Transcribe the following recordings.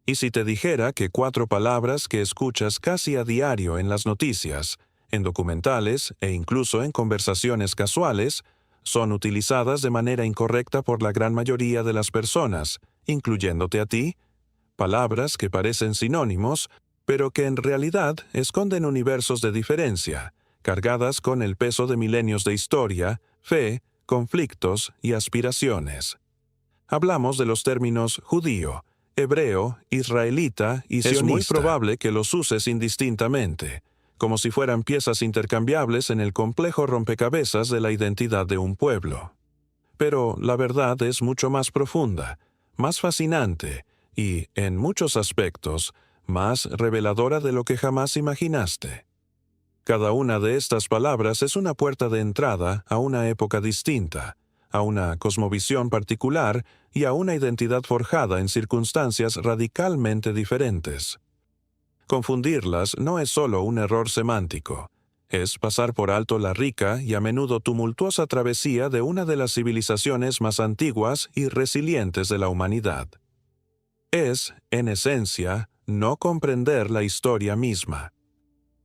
Y si te dijera que 4 palabras que escuchas casi a diario en las noticias, en documentales e incluso en conversaciones casuales, son utilizadas de manera incorrecta por la gran mayoría de las personas, incluyéndote a ti, palabras que parecen sinónimos, pero que en realidad esconden universos de diferencia, cargadas con el peso de milenios de historia, fe, conflictos y aspiraciones. Hablamos de los términos judío, hebreo, israelita y sionista. Es muy probable que los uses indistintamente, como si fueran piezas intercambiables en el complejo rompecabezas de la identidad de un pueblo. Pero la verdad es mucho más profunda, más fascinante y, en muchos aspectos, más reveladora de lo que jamás imaginaste. Cada una de estas palabras es una puerta de entrada a una época distinta, a una cosmovisión particular y a una identidad forjada en circunstancias radicalmente diferentes. Confundirlas no es solo un error semántico, es pasar por alto la rica y a menudo tumultuosa travesía de una de las civilizaciones más antiguas y resilientes de la humanidad. Es, en esencia, no comprender la historia misma.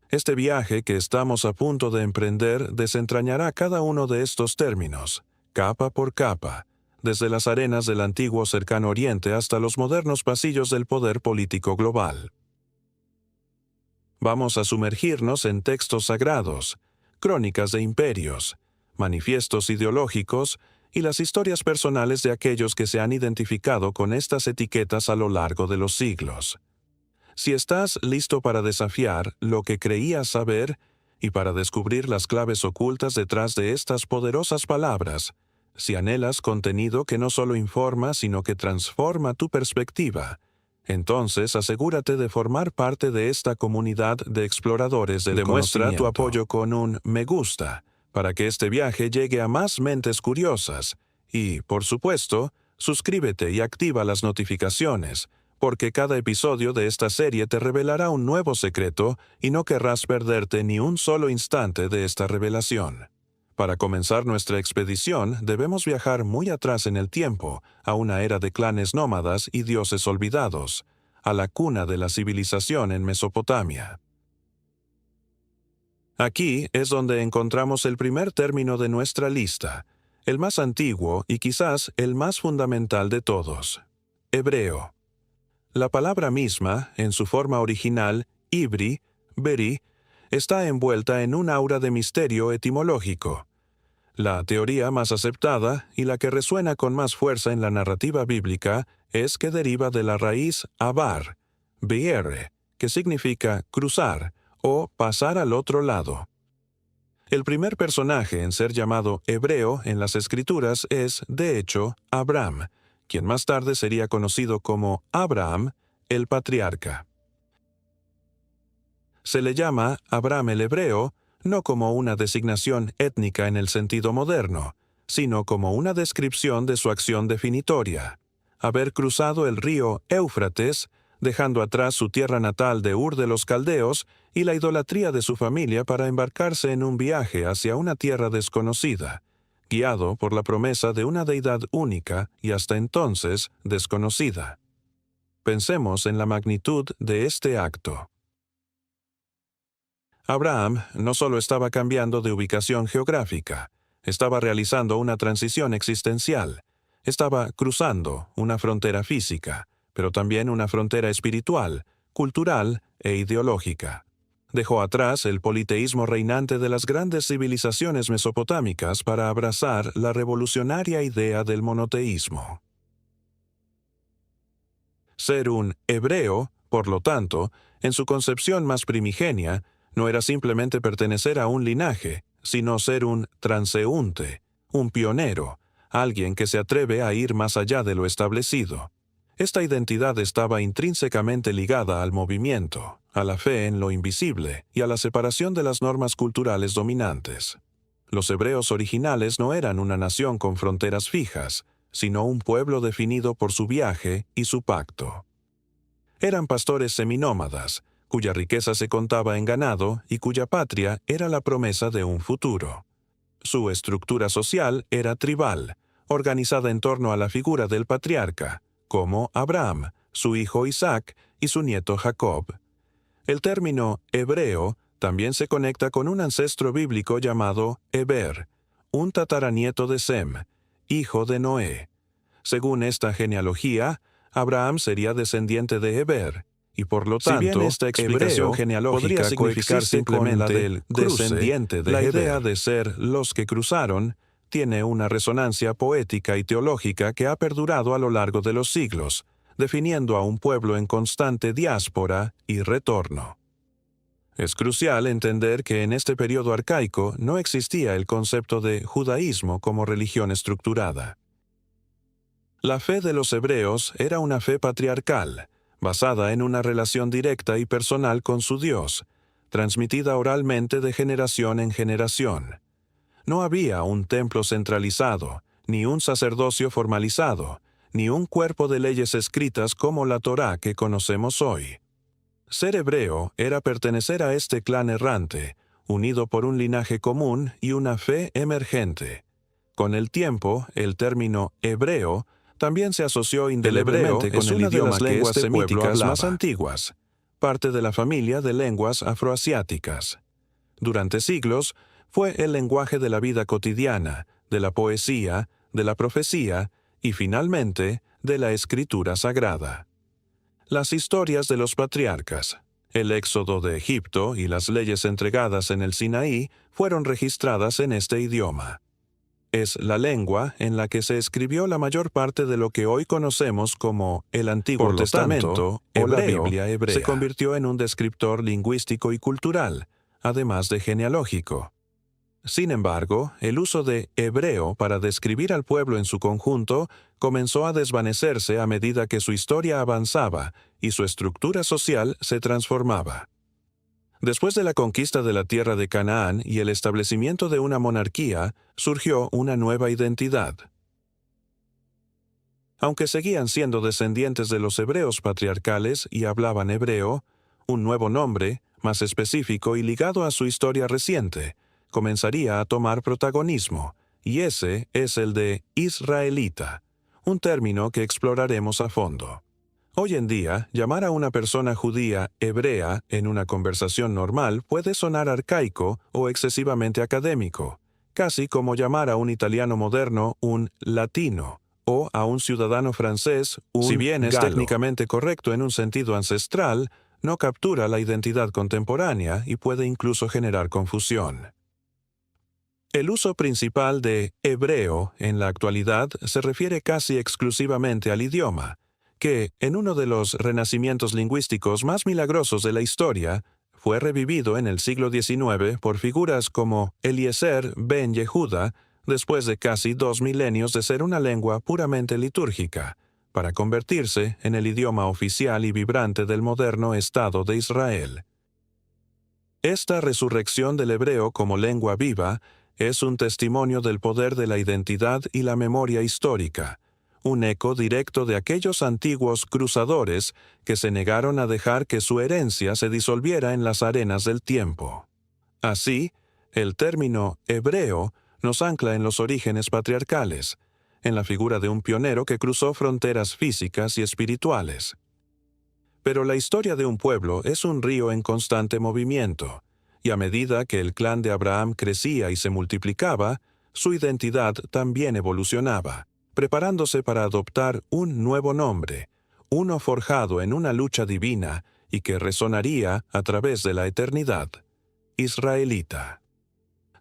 Este viaje que estamos a punto de emprender desentrañará cada uno de estos términos, capa por capa, desde las arenas del antiguo Cercano Oriente hasta los modernos pasillos del poder político global. Vamos a sumergirnos en textos sagrados, crónicas de imperios, manifiestos ideológicos y las historias personales de aquellos que se han identificado con estas etiquetas a lo largo de los siglos. Si estás listo para desafiar lo que creías saber y para descubrir las claves ocultas detrás de estas poderosas palabras, si anhelas contenido que no solo informa, sino que transforma tu perspectiva, entonces asegúrate de formar parte de esta comunidad de exploradores del conocimiento. Demuestra tu apoyo con un me gusta, para que este viaje llegue a más mentes curiosas. Y, por supuesto, suscríbete y activa las notificaciones, porque cada episodio de esta serie te revelará un nuevo secreto y no querrás perderte ni un solo instante de esta revelación. Para comenzar nuestra expedición, debemos viajar muy atrás en el tiempo, a una era de clanes nómadas y dioses olvidados, a la cuna de la civilización en Mesopotamia. Aquí es donde encontramos el primer término de nuestra lista, el más antiguo y quizás el más fundamental de todos: hebreo. La palabra misma, en su forma original, ibri, beri, está envuelta en un aura de misterio etimológico. La teoría más aceptada y la que resuena con más fuerza en la narrativa bíblica es que deriva de la raíz abar, be'er, que significa cruzar o pasar al otro lado. El primer personaje en ser llamado hebreo en las Escrituras es, de hecho, Abram, quien más tarde sería conocido como Abraham, el patriarca. Se le llama Abram el hebreo no como una designación étnica en el sentido moderno, sino como una descripción de su acción definitoria: haber cruzado el río Éufrates, dejando atrás su tierra natal de Ur de los Caldeos y la idolatría de su familia para embarcarse en un viaje hacia una tierra desconocida, guiado por la promesa de una deidad única y hasta entonces desconocida. Pensemos en la magnitud de este acto. Abraham no solo estaba cambiando de ubicación geográfica, estaba realizando una transición existencial, estaba cruzando una frontera física, pero también una frontera espiritual, cultural e ideológica. Dejó atrás el politeísmo reinante de las grandes civilizaciones mesopotámicas para abrazar la revolucionaria idea del monoteísmo. Ser un hebreo, por lo tanto, en su concepción más primigenia, no era simplemente pertenecer a un linaje, sino ser un transeúnte, un pionero, alguien que se atreve a ir más allá de lo establecido. Esta identidad estaba intrínsecamente ligada al movimiento, a la fe en lo invisible y a la separación de las normas culturales dominantes. Los hebreos originales no eran una nación con fronteras fijas, sino un pueblo definido por su viaje y su pacto. Eran pastores seminómadas, cuya riqueza se contaba en ganado y cuya patria era la promesa de un futuro. Su estructura social era tribal, organizada en torno a la figura del patriarca, como Abraham, su hijo Isaac y su nieto Jacob. El término hebreo también se conecta con un ancestro bíblico llamado Heber, un tataranieto de Sem, hijo de Noé. Según esta genealogía, Abraham sería descendiente de Heber, y por lo tanto, Si bien esta explicación hebreo genealógica podría significar coexiste simplemente con la del cruce, descendiente de la Heber. idea De ser los que cruzaron tiene una resonancia poética y teológica que ha perdurado a lo largo de los siglos, definiendo a un pueblo en constante diáspora y retorno. Es crucial entender que en este periodo arcaico no existía el concepto de judaísmo como religión estructurada. La fe de los hebreos era una fe patriarcal, basada en una relación directa y personal con su Dios, transmitida oralmente de generación en generación. No había un templo centralizado, ni un sacerdocio formalizado, ni un cuerpo de leyes escritas como la Torá que conocemos hoy. Ser hebreo era pertenecer a este clan errante, unido por un linaje común y una fe emergente. Con el tiempo, el término hebreo también se asoció indeleblemente con el idioma que lenguas semíticas más antiguas, parte de la familia de lenguas afroasiáticas. Durante siglos, fue el lenguaje de la vida cotidiana, de la poesía, de la profecía y, finalmente, de la escritura sagrada. Las historias de los patriarcas, el éxodo de Egipto y las leyes entregadas en el Sinaí fueron registradas en este idioma. Es la lengua en la que se escribió la mayor parte de lo que hoy conocemos como el Antiguo Testamento o la Biblia hebrea. Se convirtió en un descriptor lingüístico y cultural, además de genealógico. Sin embargo, el uso de hebreo para describir al pueblo en su conjunto comenzó a desvanecerse a medida que su historia avanzaba y su estructura social se transformaba. Después de la conquista de la tierra de Canaán y el establecimiento de una monarquía, surgió una nueva identidad. Aunque seguían siendo descendientes de los hebreos patriarcales y hablaban hebreo, un nuevo nombre, más específico y ligado a su historia reciente, comenzaría a tomar protagonismo, y ese es el de israelita, un término que exploraremos a fondo. Hoy en día, llamar a una persona judía hebrea en una conversación normal puede sonar arcaico o excesivamente académico, casi como llamar a un italiano moderno un latino, o a un ciudadano francés un galo. Si bien es técnicamente correcto en un sentido ancestral, no captura la identidad contemporánea y puede incluso generar confusión. El uso principal de hebreo en la actualidad se refiere casi exclusivamente al idioma, que, en uno de los renacimientos lingüísticos más milagrosos de la historia, fue revivido en el siglo XIX por figuras como Eliezer ben Yehuda, después de casi 2 milenios de ser una lengua puramente litúrgica, para convertirse en el idioma oficial y vibrante del moderno Estado de Israel. Esta resurrección del hebreo como lengua viva es un testimonio del poder de la identidad y la memoria histórica, un eco directo de aquellos antiguos cruzadores que se negaron a dejar que su herencia se disolviera en las arenas del tiempo. Así, el término hebreo nos ancla en los orígenes patriarcales, en la figura de un pionero que cruzó fronteras físicas y espirituales. Pero la historia de un pueblo es un río en constante movimiento, y a medida que el clan de Abraham crecía y se multiplicaba, su identidad también evolucionaba, preparándose para adoptar un nuevo nombre, uno forjado en una lucha divina y que resonaría a través de la eternidad: israelita.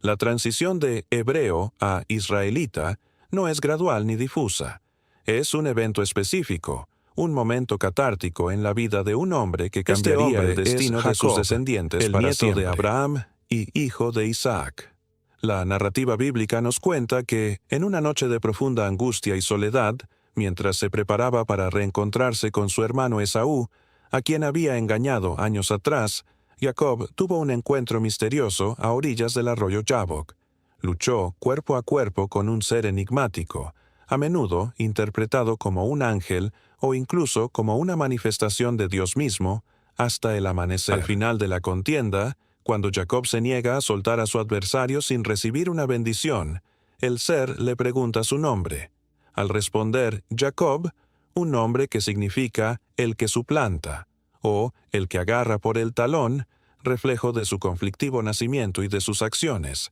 La transición de hebreo a israelita no es gradual ni difusa. Es un evento específico, un momento catártico en la vida de un hombre que cambiaría el destino de sus descendientes, el nieto de Abraham y hijo de Isaac. La narrativa bíblica nos cuenta que, en una noche de profunda angustia y soledad, mientras se preparaba para reencontrarse con su hermano Esaú, a quien había engañado años atrás, Jacob tuvo un encuentro misterioso a orillas del arroyo Jabbok. Luchó cuerpo a cuerpo con un ser enigmático, a menudo interpretado como un ángel o incluso como una manifestación de Dios mismo, hasta el amanecer. Al final de la contienda, cuando Jacob se niega a soltar a su adversario sin recibir una bendición, el ser le pregunta su nombre. Al responder Jacob, un nombre que significa el que suplanta, o el que agarra por el talón, reflejo de su conflictivo nacimiento y de sus acciones.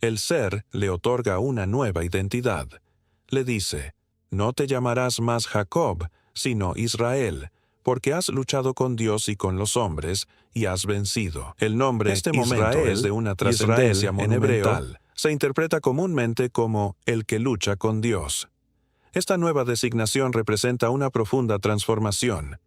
El ser le otorga una nueva identidad. Le dice, no te llamarás más Jacob, sino Israel, porque has luchado con Dios y con los hombres, y has vencido. El nombre Israel es de una trascendencia en hebreo, se interpreta comúnmente como el que lucha con Dios. Esta nueva designación representa una profunda transformación.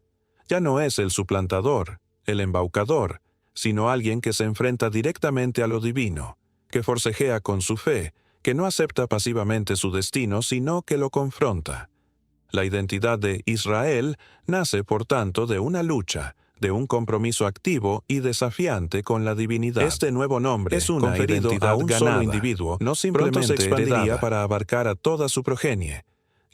Ya no es el suplantador, el embaucador, sino alguien que se enfrenta directamente a lo divino, que forcejea con su fe, que no acepta pasivamente su destino, sino que lo confronta. La identidad de Israel nace, por tanto, de una lucha, de un compromiso activo y desafiante con la divinidad. Este nuevo nombre es una identidad a un ganada, solo individuo, no simplemente se expandiría heredada para abarcar a toda su progenie.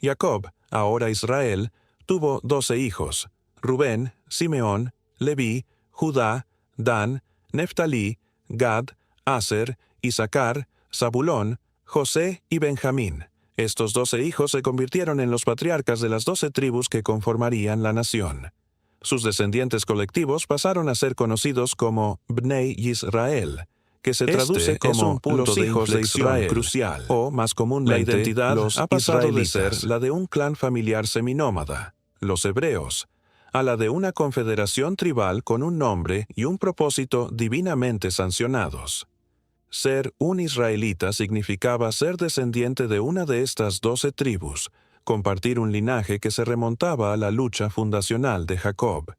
Jacob, ahora Israel, tuvo 12 hijos: Rubén, Simeón, Leví, Judá, Dan, Neftalí, Gad, Aser, Isaacar, Zabulón, José y Benjamín. Estos 12 hijos se convirtieron en los patriarcas de las 12 tribus que conformarían la nación. Sus descendientes colectivos pasaron a ser conocidos como Bnei Yisrael, que se traduce como un punto los hijos de Israel crucial, o más comúnmente, la identidad ha pasado de ser la de un clan familiar seminómada, los hebreos, a la de una confederación tribal con un nombre y un propósito divinamente sancionados. Ser un israelita significaba ser descendiente de una de estas 12 tribus, compartir un linaje que se remontaba a la lucha fundacional de Jacob.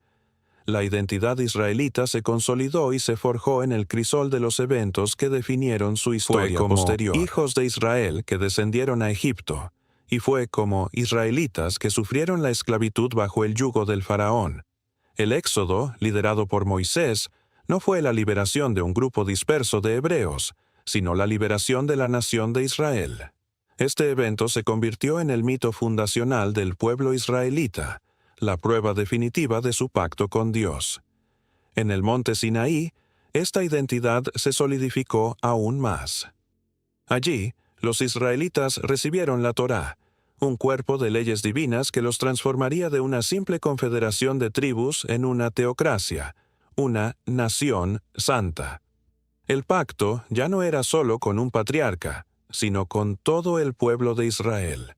La identidad israelita se consolidó y se forjó en el crisol de los eventos que definieron su historia posterior. Hijos de Israel que descendieron a Egipto, y fue como israelitas que sufrieron la esclavitud bajo el yugo del faraón. El éxodo, liderado por Moisés, no fue la liberación de un grupo disperso de hebreos, sino la liberación de la nación de Israel. Este evento se convirtió en el mito fundacional del pueblo israelita, la prueba definitiva de su pacto con Dios. En el monte Sinaí, esta identidad se solidificó aún más. Allí, los israelitas recibieron la Torá, un cuerpo de leyes divinas que los transformaría de una simple confederación de tribus en una teocracia, una nación santa. El pacto ya no era solo con un patriarca, sino con todo el pueblo de Israel.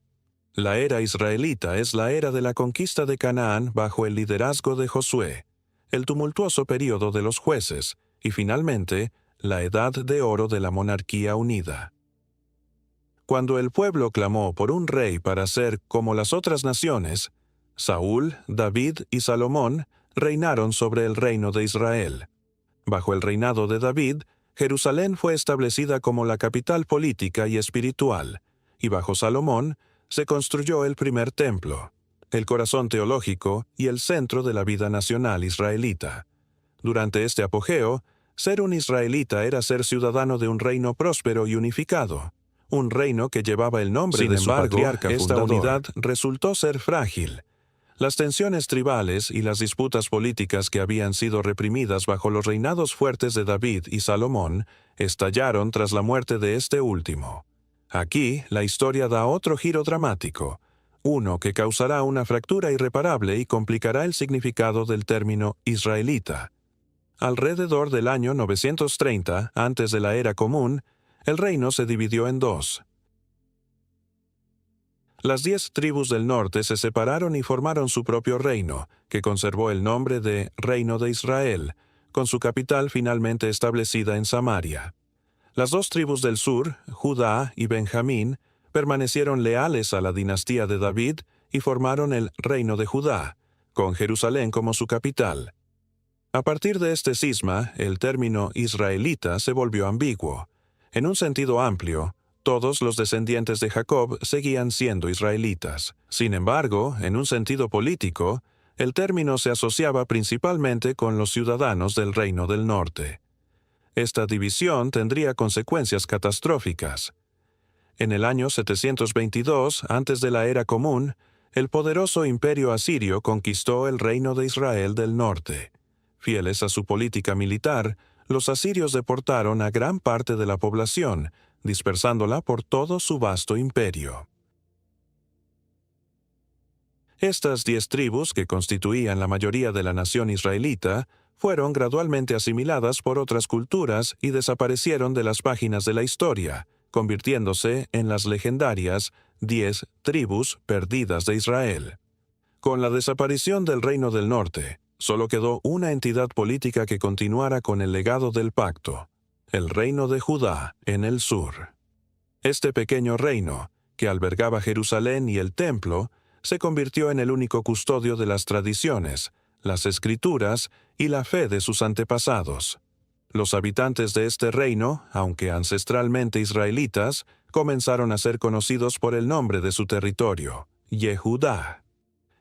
La era israelita es la era de la conquista de Canaán bajo el liderazgo de Josué, el tumultuoso período de los jueces y finalmente la edad de oro de la monarquía unida. Cuando el pueblo clamó por un rey para ser como las otras naciones, Saúl, David y Salomón reinaron sobre el reino de Israel. Bajo el reinado de David, Jerusalén fue establecida como la capital política y espiritual, y bajo Salomón se construyó el primer templo, el corazón teológico y el centro de la vida nacional israelita. Durante este apogeo, ser un israelita era ser ciudadano de un reino próspero y unificado, un reino que llevaba el nombre de su patriarca fundador. Esta unidad resultó ser frágil. Las tensiones tribales y las disputas políticas que habían sido reprimidas bajo los reinados fuertes de David y Salomón estallaron tras la muerte de este último. Aquí, la historia da otro giro dramático, uno que causará una fractura irreparable y complicará el significado del término israelita. Alrededor del año 930, antes de la Era Común, el reino se dividió en dos. Las 10 tribus del norte se separaron y formaron su propio reino, que conservó el nombre de Reino de Israel, con su capital finalmente establecida en Samaria. Las 2 tribus del sur, Judá y Benjamín, permanecieron leales a la dinastía de David y formaron el Reino de Judá, con Jerusalén como su capital. A partir de este cisma, el término israelita se volvió ambiguo. En un sentido amplio, todos los descendientes de Jacob seguían siendo israelitas. Sin embargo, en un sentido político, el término se asociaba principalmente con los ciudadanos del Reino del Norte. Esta división tendría consecuencias catastróficas. En el año 722, antes de la Era Común, el poderoso imperio asirio conquistó el Reino de Israel del Norte. Fieles a su política militar, los asirios deportaron a gran parte de la población, dispersándola por todo su vasto imperio. Estas 10 tribus, que constituían la mayoría de la nación israelita, fueron gradualmente asimiladas por otras culturas y desaparecieron de las páginas de la historia, convirtiéndose en las legendarias 10 tribus perdidas de Israel. Con la desaparición del Reino del Norte, solo quedó una entidad política que continuara con el legado del pacto: el Reino de Judá en el sur. Este pequeño reino, que albergaba Jerusalén y el templo, se convirtió en el único custodio de las tradiciones, las escrituras y la fe de sus antepasados. Los habitantes de este reino, aunque ancestralmente israelitas, comenzaron a ser conocidos por el nombre de su territorio, Yehudá.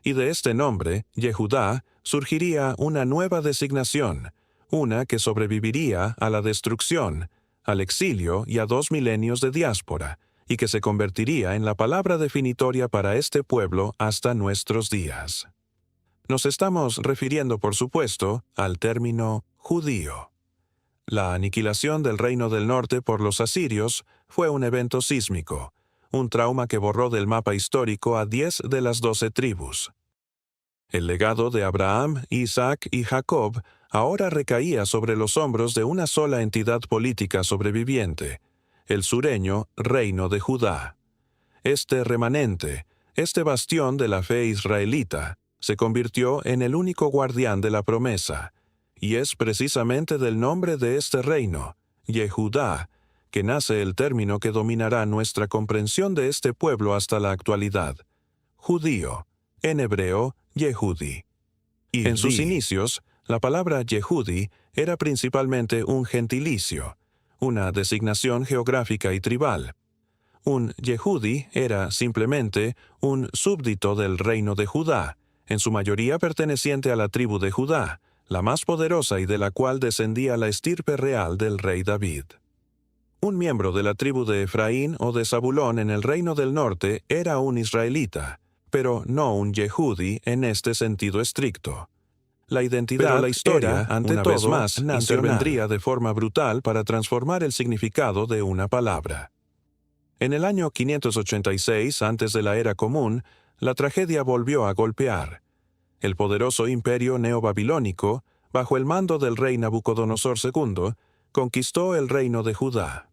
Y de este nombre, Yehudá, surgiría una nueva designación, una que sobreviviría a la destrucción, al exilio y a 2 milenios de diáspora, y que se convertiría en la palabra definitoria para este pueblo hasta nuestros días. Nos estamos refiriendo, por supuesto, al término judío. La aniquilación del Reino del Norte por los asirios fue un evento sísmico, un trauma que borró del mapa histórico a 10 de las 12 tribus. El legado de Abraham, Isaac y Jacob ahora recaía sobre los hombros de una sola entidad política sobreviviente, el sureño Reino de Judá. Este remanente, este bastión de la fe israelita, se convirtió en el único guardián de la promesa, y es precisamente del nombre de este reino, Yehudá, que nace el término que dominará nuestra comprensión de este pueblo hasta la actualidad: judío, en hebreo, Yehudi. En sus inicios, la palabra Yehudi era principalmente un gentilicio, una designación geográfica y tribal. Un Yehudi era simplemente un súbdito del reino de Judá, en su mayoría perteneciente a la tribu de Judá, la más poderosa y de la cual descendía la estirpe real del rey David. Un miembro de la tribu de Efraín o de Zabulón en el Reino del Norte era un israelita, pero no un Yehudi en este sentido estricto. La identidad, pero la historia, ante una todo, vez más, intervendría de forma brutal para transformar el significado de una palabra. En el año 586, antes de la Era Común, la tragedia volvió a golpear. El poderoso imperio neobabilónico, bajo el mando del rey Nabucodonosor II, conquistó el reino de Judá.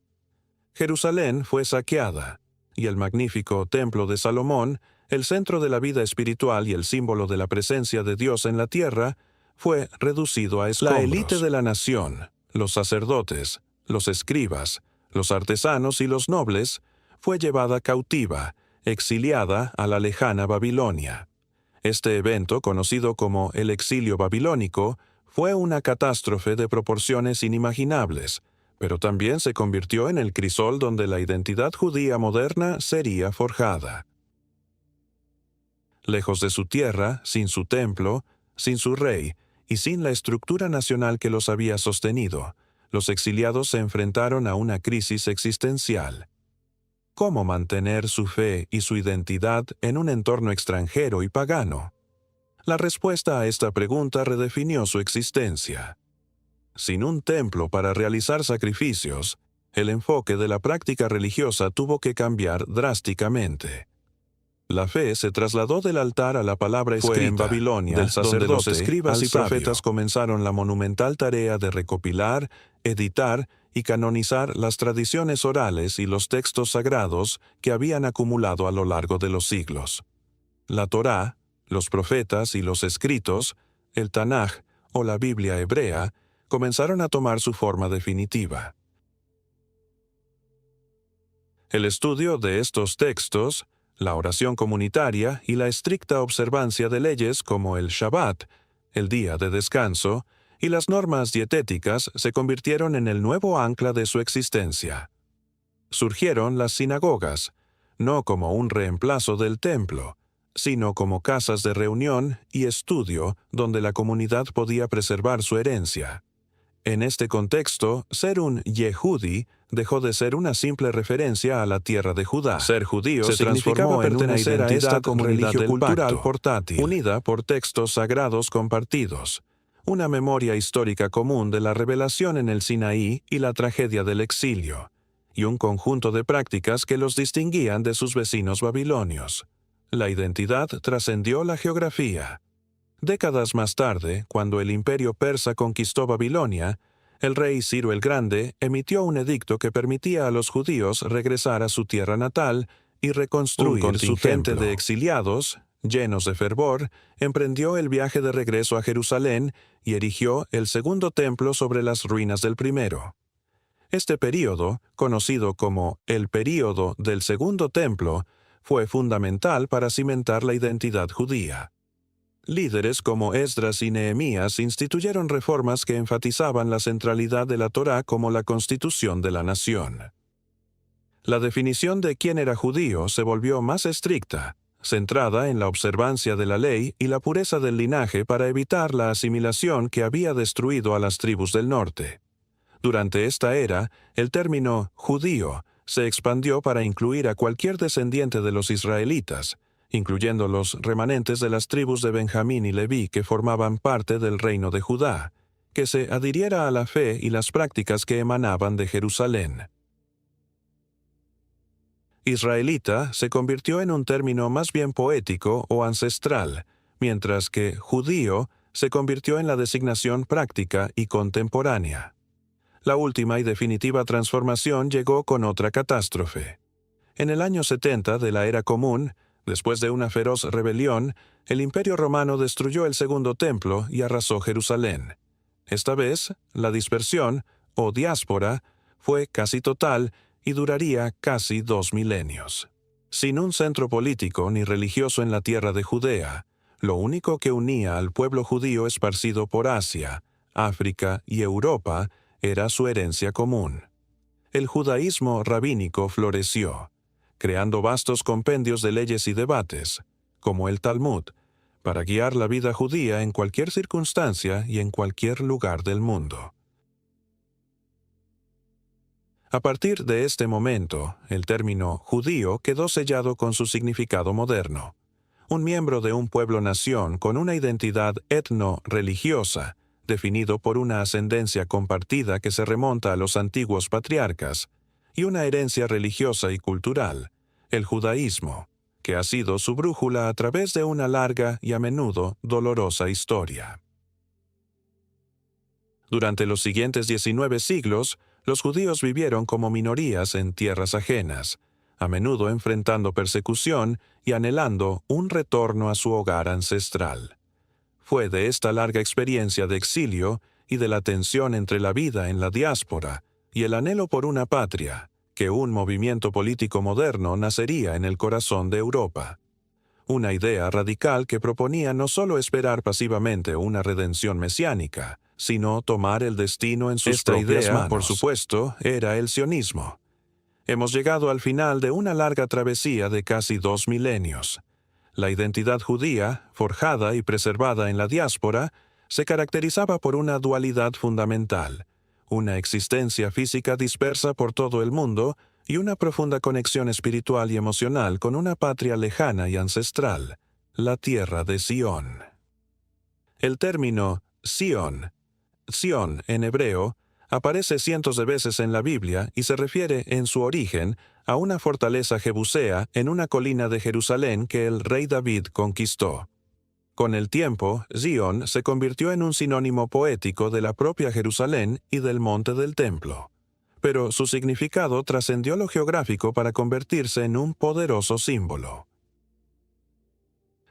Jerusalén fue saqueada, y el magnífico templo de Salomón, el centro de la vida espiritual y el símbolo de la presencia de Dios en la tierra, fue reducido a escombros. La élite de la nación, los sacerdotes, los escribas, los artesanos y los nobles, fue llevada cautiva, exiliada a la lejana Babilonia. Este evento, conocido como el exilio babilónico, fue una catástrofe de proporciones inimaginables, pero también se convirtió en el crisol donde la identidad judía moderna sería forjada. Lejos de su tierra, sin su templo, sin su rey y sin la estructura nacional que los había sostenido, los exiliados se enfrentaron a una crisis existencial. ¿Cómo mantener su fe y su identidad en un entorno extranjero y pagano? La respuesta a esta pregunta redefinió su existencia. Sin un templo para realizar sacrificios, el enfoque de la práctica religiosa tuvo que cambiar drásticamente. La fe se trasladó del altar a la palabra escrita. Fue en Babilonia, del sacerdote, donde los escribas y profetas comenzaron la monumental tarea de recopilar, editar y canonizar las tradiciones orales y los textos sagrados que habían acumulado a lo largo de los siglos. La Torá, los profetas y los escritos, el Tanaj o la Biblia hebrea, comenzaron a tomar su forma definitiva. El estudio de estos textos, la oración comunitaria y la estricta observancia de leyes como el Shabbat, el día de descanso, y las normas dietéticas se convirtieron en el nuevo ancla de su existencia. Surgieron las sinagogas, no como un reemplazo del templo, sino como casas de reunión y estudio donde la comunidad podía preservar su herencia. En este contexto, ser un Yehudi dejó de ser una simple referencia a la tierra de Judá. Ser judío se transformó en pertenecer a esta comunidad cultural portátil, unida por textos sagrados compartidos, una memoria histórica común de la revelación en el Sinaí y la tragedia del exilio, y un conjunto de prácticas que los distinguían de sus vecinos babilonios. La identidad trascendió la geografía. Décadas más tarde, cuando el imperio persa conquistó Babilonia, el rey Ciro el Grande emitió un edicto que permitía a los judíos regresar a su tierra natal y reconstruir su templo. De exiliados, llenos de fervor, emprendió el viaje de regreso a Jerusalén y erigió el segundo templo sobre las ruinas del primero. Este período, conocido como el período del Segundo Templo, fue fundamental para cimentar la identidad judía. Líderes como Esdras y Nehemías instituyeron reformas que enfatizaban la centralidad de la Torá como la constitución de la nación. La definición de quién era judío se volvió más estricta, centrada en la observancia de la ley y la pureza del linaje para evitar la asimilación que había destruido a las tribus del norte. Durante esta era, el término judío se expandió para incluir a cualquier descendiente de los israelitas, incluyendo los remanentes de las tribus de Benjamín y Leví que formaban parte del reino de Judá, que se adhiriera a la fe y las prácticas que emanaban de Jerusalén. Israelita se convirtió en un término más bien poético o ancestral, mientras que judío se convirtió en la designación práctica y contemporánea. La última y definitiva transformación llegó con otra catástrofe. En el año 70 de la Era Común, después de una feroz rebelión, el Imperio Romano destruyó el Segundo Templo y arrasó Jerusalén. Esta vez, la dispersión, o diáspora, fue casi total y duraría casi 2 milenios. Sin un centro político ni religioso en la tierra de Judea, lo único que unía al pueblo judío esparcido por Asia, África y Europa era su herencia común. El judaísmo rabínico floreció, creando vastos compendios de leyes y debates, como el Talmud, para guiar la vida judía en cualquier circunstancia y en cualquier lugar del mundo. A partir de este momento, el término judío quedó sellado con su significado moderno. Un miembro de un pueblo-nación con una identidad etno-religiosa, definido por una ascendencia compartida que se remonta a los antiguos patriarcas, y una herencia religiosa y cultural, el judaísmo, que ha sido su brújula a través de una larga y a menudo dolorosa historia. Durante los siguientes 19 siglos, los judíos vivieron como minorías en tierras ajenas, a menudo enfrentando persecución y anhelando un retorno a su hogar ancestral. Fue de esta larga experiencia de exilio y de la tensión entre la vida en la diáspora y el anhelo por una patria, que un movimiento político moderno nacería en el corazón de Europa. Una idea radical que proponía no solo esperar pasivamente una redención mesiánica, sino tomar el destino en sus propias manos. Por supuesto, era el sionismo. Hemos llegado al final de una larga travesía de casi 2 milenios. La identidad judía, forjada y preservada en la diáspora, se caracterizaba por una dualidad fundamental, una existencia física dispersa por todo el mundo y una profunda conexión espiritual y emocional con una patria lejana y ancestral, la tierra de Sión. El término Sión en hebreo, aparece cientos de veces en la Biblia y se refiere, en su origen, a una fortaleza jebusea en una colina de Jerusalén que el rey David conquistó. Con el tiempo, Zion se convirtió en un sinónimo poético de la propia Jerusalén y del monte del templo. Pero su significado trascendió lo geográfico para convertirse en un poderoso símbolo.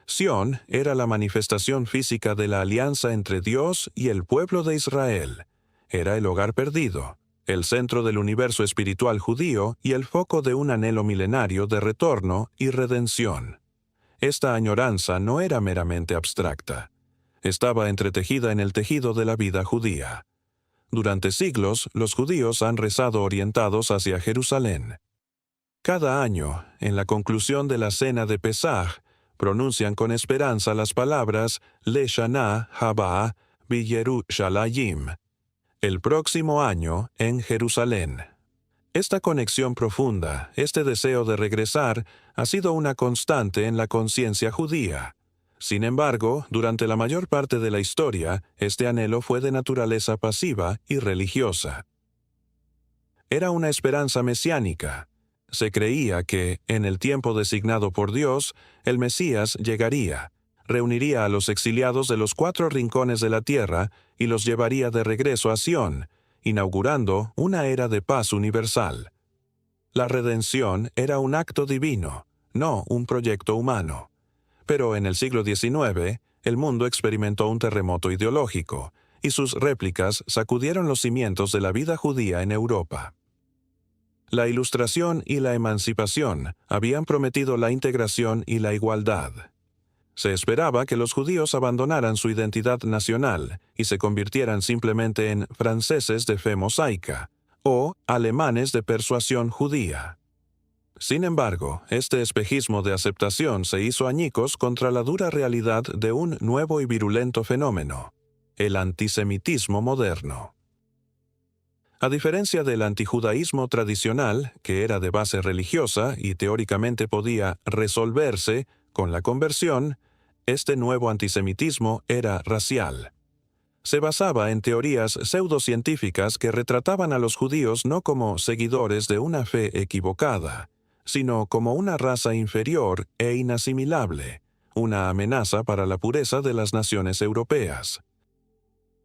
Sión era la manifestación física de la alianza entre Dios y el pueblo de Israel. Era el hogar perdido, el centro del universo espiritual judío y el foco de un anhelo milenario de retorno y redención. Esta añoranza no era meramente abstracta. Estaba entretejida en el tejido de la vida judía. Durante siglos, los judíos han rezado orientados hacia Jerusalén. Cada año, en la conclusión de la cena de Pesaj, pronuncian con esperanza las palabras Leshana Haba B'Yerushalayim, el próximo año en Jerusalén. Esta conexión profunda, este deseo de regresar, ha sido una constante en la conciencia judía. Sin embargo, durante la mayor parte de la historia, este anhelo fue de naturaleza pasiva y religiosa. Era una esperanza mesiánica. Se creía que, en el tiempo designado por Dios, el Mesías llegaría, reuniría a los exiliados de los 4 rincones de la tierra y los llevaría de regreso a Sión, inaugurando una era de paz universal. La redención era un acto divino, no un proyecto humano. Pero en el siglo XIX, el mundo experimentó un terremoto ideológico, y sus réplicas sacudieron los cimientos de la vida judía en Europa. La Ilustración y la emancipación habían prometido la integración y la igualdad. Se esperaba que los judíos abandonaran su identidad nacional y se convirtieran simplemente en franceses de fe mosaica o alemanes de persuasión judía. Sin embargo, este espejismo de aceptación se hizo añicos contra la dura realidad de un nuevo y virulento fenómeno, el antisemitismo moderno. A diferencia del antijudaísmo tradicional, que era de base religiosa y teóricamente podía resolverse con la conversión, este nuevo antisemitismo era racial. Se basaba en teorías pseudocientíficas que retrataban a los judíos no como seguidores de una fe equivocada, sino como una raza inferior e inasimilable, una amenaza para la pureza de las naciones europeas.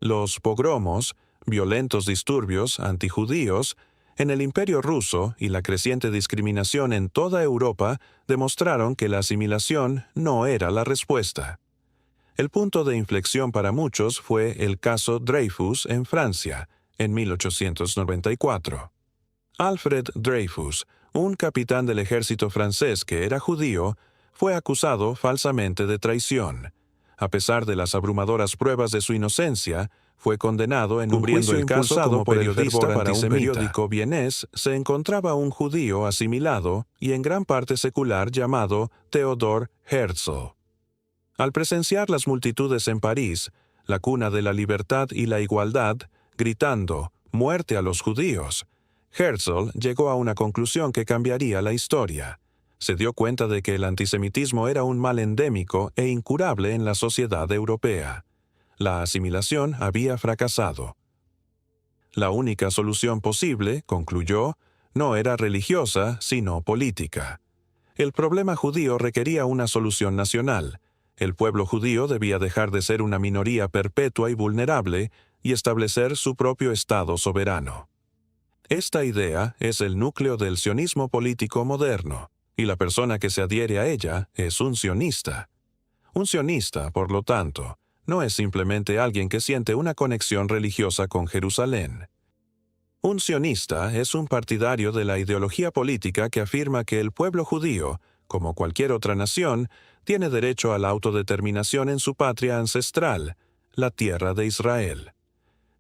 Los pogromos, violentos disturbios antijudíos, en el Imperio ruso y la creciente discriminación en toda Europa demostraron que la asimilación no era la respuesta. El punto de inflexión para muchos fue el caso Dreyfus en Francia, en 1894. Alfred Dreyfus, un capitán del ejército francés que era judío, fue acusado falsamente de traición. A pesar de las abrumadoras pruebas de su inocencia, fue condenado en un juicio impulsado por el periodista para un periódico vienés. Se encontraba un judío asimilado y en gran parte secular llamado Theodor Herzl. Al presenciar las multitudes en París, la cuna de la libertad y la igualdad, gritando «¡Muerte a los judíos!», Herzl llegó a una conclusión que cambiaría la historia. Se dio cuenta de que el antisemitismo era un mal endémico e incurable en la sociedad europea. La asimilación había fracasado. La única solución posible, concluyó, no era religiosa, sino política. El problema judío requería una solución nacional. El pueblo judío debía dejar de ser una minoría perpetua y vulnerable y establecer su propio Estado soberano. Esta idea es el núcleo del sionismo político moderno, y la persona que se adhiere a ella es un sionista. Un sionista, por lo tanto, no es simplemente alguien que siente una conexión religiosa con Jerusalén. Un sionista es un partidario de la ideología política que afirma que el pueblo judío, como cualquier otra nación, tiene derecho a la autodeterminación en su patria ancestral, la tierra de Israel.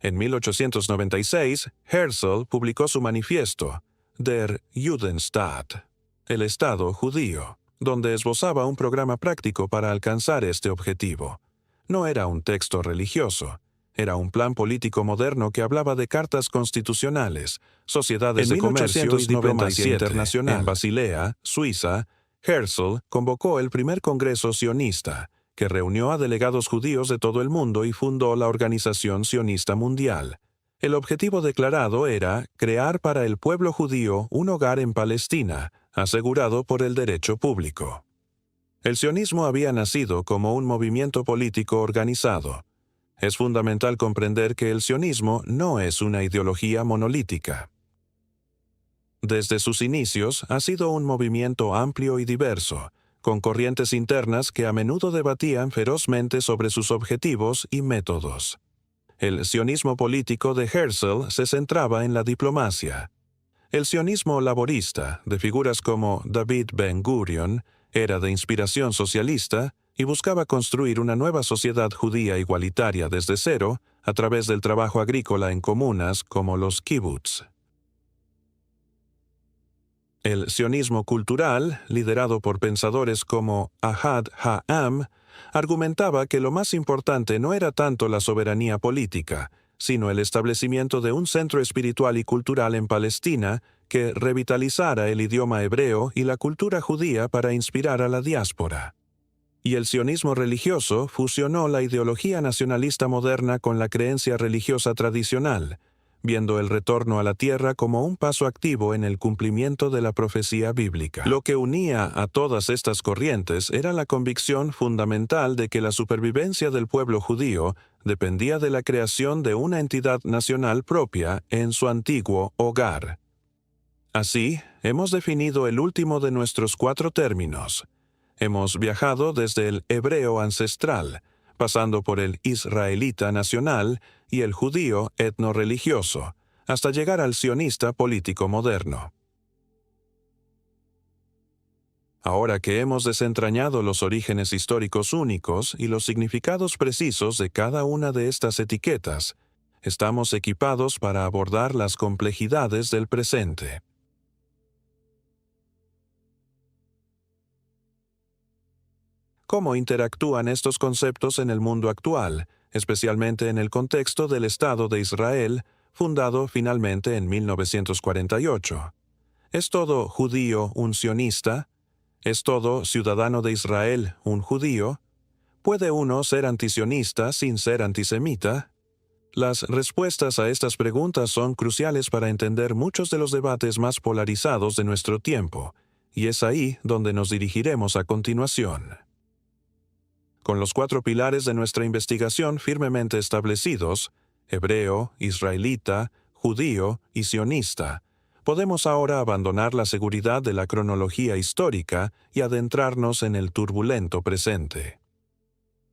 En 1896, Herzl publicó su manifiesto, Der Judenstaat, el Estado judío, donde esbozaba un programa práctico para alcanzar este objetivo. No era un texto religioso, era un plan político moderno que hablaba de cartas constitucionales, sociedades de comercio y diplomacia internacional. En Basilea, Suiza, Herzl convocó el primer Congreso sionista, que reunió a delegados judíos de todo el mundo y fundó la Organización Sionista Mundial. El objetivo declarado era crear para el pueblo judío un hogar en Palestina, asegurado por el derecho público. El sionismo había nacido como un movimiento político organizado. Es fundamental comprender que el sionismo no es una ideología monolítica. Desde sus inicios ha sido un movimiento amplio y diverso, con corrientes internas que a menudo debatían ferozmente sobre sus objetivos y métodos. El sionismo político de Herzl se centraba en la diplomacia. El sionismo laborista, de figuras como David Ben-Gurion, era de inspiración socialista y buscaba construir una nueva sociedad judía igualitaria desde cero a través del trabajo agrícola en comunas como los kibbutz. El sionismo cultural, liderado por pensadores como Ahad Ha'am, argumentaba que lo más importante no era tanto la soberanía política, sino el establecimiento de un centro espiritual y cultural en Palestina que revitalizara el idioma hebreo y la cultura judía para inspirar a la diáspora. Y el sionismo religioso fusionó la ideología nacionalista moderna con la creencia religiosa tradicional, viendo el retorno a la tierra como un paso activo en el cumplimiento de la profecía bíblica. Lo que unía a todas estas corrientes era la convicción fundamental de que la supervivencia del pueblo judío dependía de la creación de una entidad nacional propia en su antiguo hogar. Así, hemos definido el último de nuestros 4 términos. Hemos viajado desde el hebreo ancestral, pasando por el israelita nacional y el judío etnorreligioso, hasta llegar al sionista político moderno. Ahora que hemos desentrañado los orígenes históricos únicos y los significados precisos de cada una de estas etiquetas, estamos equipados para abordar las complejidades del presente. ¿Cómo interactúan estos conceptos en el mundo actual, especialmente en el contexto del Estado de Israel, fundado finalmente en 1948? ¿Es todo judío un sionista? ¿Es todo ciudadano de Israel un judío? ¿Puede uno ser antisionista sin ser antisemita? Las respuestas a estas preguntas son cruciales para entender muchos de los debates más polarizados de nuestro tiempo, y es ahí donde nos dirigiremos a continuación. Con los 4 pilares de nuestra investigación firmemente establecidos, hebreo, israelita, judío y sionista, podemos ahora abandonar la seguridad de la cronología histórica y adentrarnos en el turbulento presente.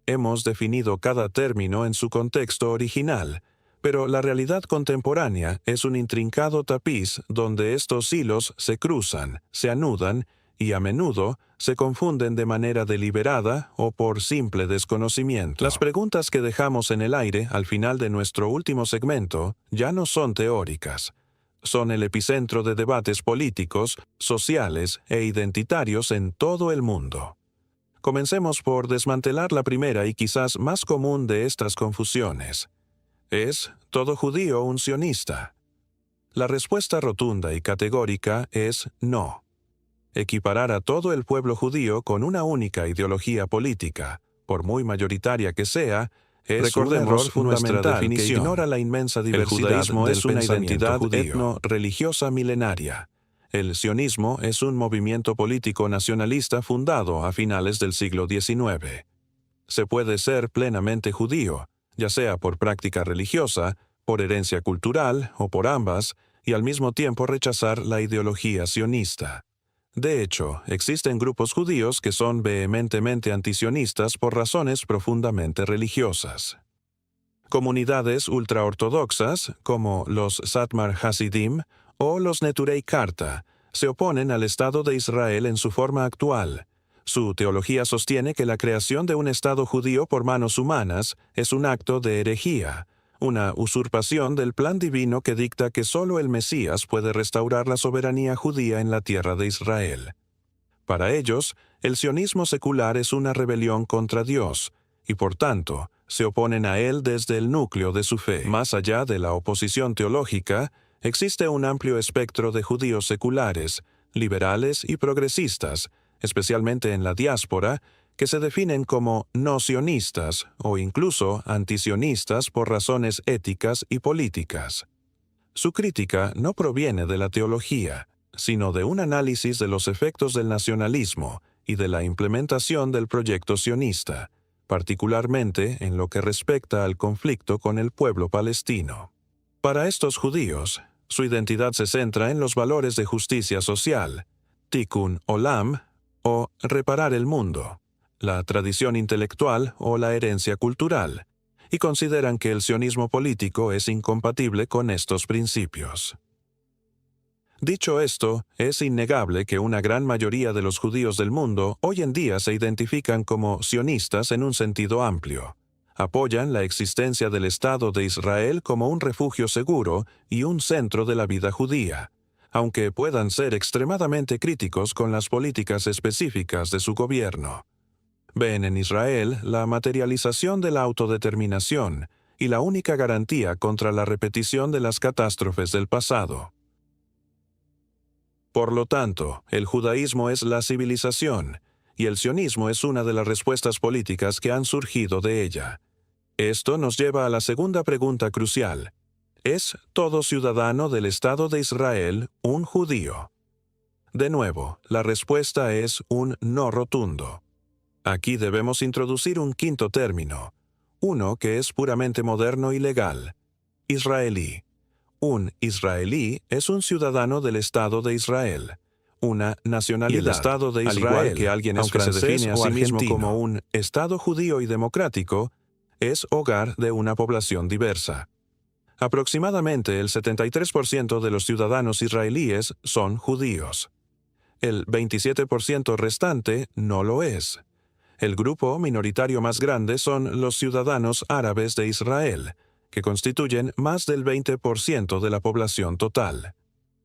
Hemos definido cada término en su contexto original, pero la realidad contemporánea es un intrincado tapiz donde estos hilos se cruzan, se anudan y a menudo se confunden de manera deliberada o por simple desconocimiento. Las preguntas que dejamos en el aire al final de nuestro último segmento ya no son teóricas. Son el epicentro de debates políticos, sociales e identitarios en todo el mundo. Comencemos por desmantelar la primera y quizás más común de estas confusiones. ¿Es todo judío un sionista? La respuesta rotunda y categórica es no. Equiparar a todo el pueblo judío con una única ideología política, por muy mayoritaria que sea, es un error fundamental que ignora la inmensa diversidad. El judaísmo es una identidad etno-religiosa milenaria. El sionismo es un movimiento político nacionalista fundado a finales del siglo XIX. Se puede ser plenamente judío, ya sea por práctica religiosa, por herencia cultural o por ambas, y al mismo tiempo rechazar la ideología sionista. De hecho, existen grupos judíos que son vehementemente antisionistas por razones profundamente religiosas. Comunidades ultraortodoxas, como los Satmar Hasidim o los Neturei Karta, se oponen al Estado de Israel en su forma actual. Su teología sostiene que la creación de un Estado judío por manos humanas es un acto de herejía, una usurpación del plan divino que dicta que solo el Mesías puede restaurar la soberanía judía en la tierra de Israel. Para ellos, el sionismo secular es una rebelión contra Dios, y por tanto, se oponen a él desde el núcleo de su fe. Más allá de la oposición teológica, existe un amplio espectro de judíos seculares, liberales y progresistas, especialmente en la diáspora, que se definen como no sionistas o incluso antisionistas por razones éticas y políticas. Su crítica no proviene de la teología, sino de un análisis de los efectos del nacionalismo y de la implementación del proyecto sionista, particularmente en lo que respecta al conflicto con el pueblo palestino. Para estos judíos, su identidad se centra en los valores de justicia social, tikkun olam, o reparar el mundo, la tradición intelectual o la herencia cultural, y consideran que el sionismo político es incompatible con estos principios. Dicho esto, es innegable que una gran mayoría de los judíos del mundo hoy en día se identifican como sionistas en un sentido amplio. Apoyan la existencia del Estado de Israel como un refugio seguro y un centro de la vida judía, aunque puedan ser extremadamente críticos con las políticas específicas de su gobierno. Ven en Israel la materialización de la autodeterminación y la única garantía contra la repetición de las catástrofes del pasado. Por lo tanto, el judaísmo es la civilización, y el sionismo es una de las respuestas políticas que han surgido de ella. Esto nos lleva a la segunda pregunta crucial. ¿Es todo ciudadano del Estado de Israel un judío? De nuevo, la respuesta es un no rotundo. Aquí debemos introducir un quinto término, uno que es puramente moderno y legal: israelí. Un israelí es un ciudadano del Estado de Israel, una nacionalidad. Y el Estado de Israel, al igual que alguien es francés, se define a sí mismo como un Estado judío y democrático, es hogar de una población diversa. Aproximadamente el 73% de los ciudadanos israelíes son judíos. El 27% restante no lo es. El grupo minoritario más grande son los ciudadanos árabes de Israel, que constituyen más del 20% de la población total.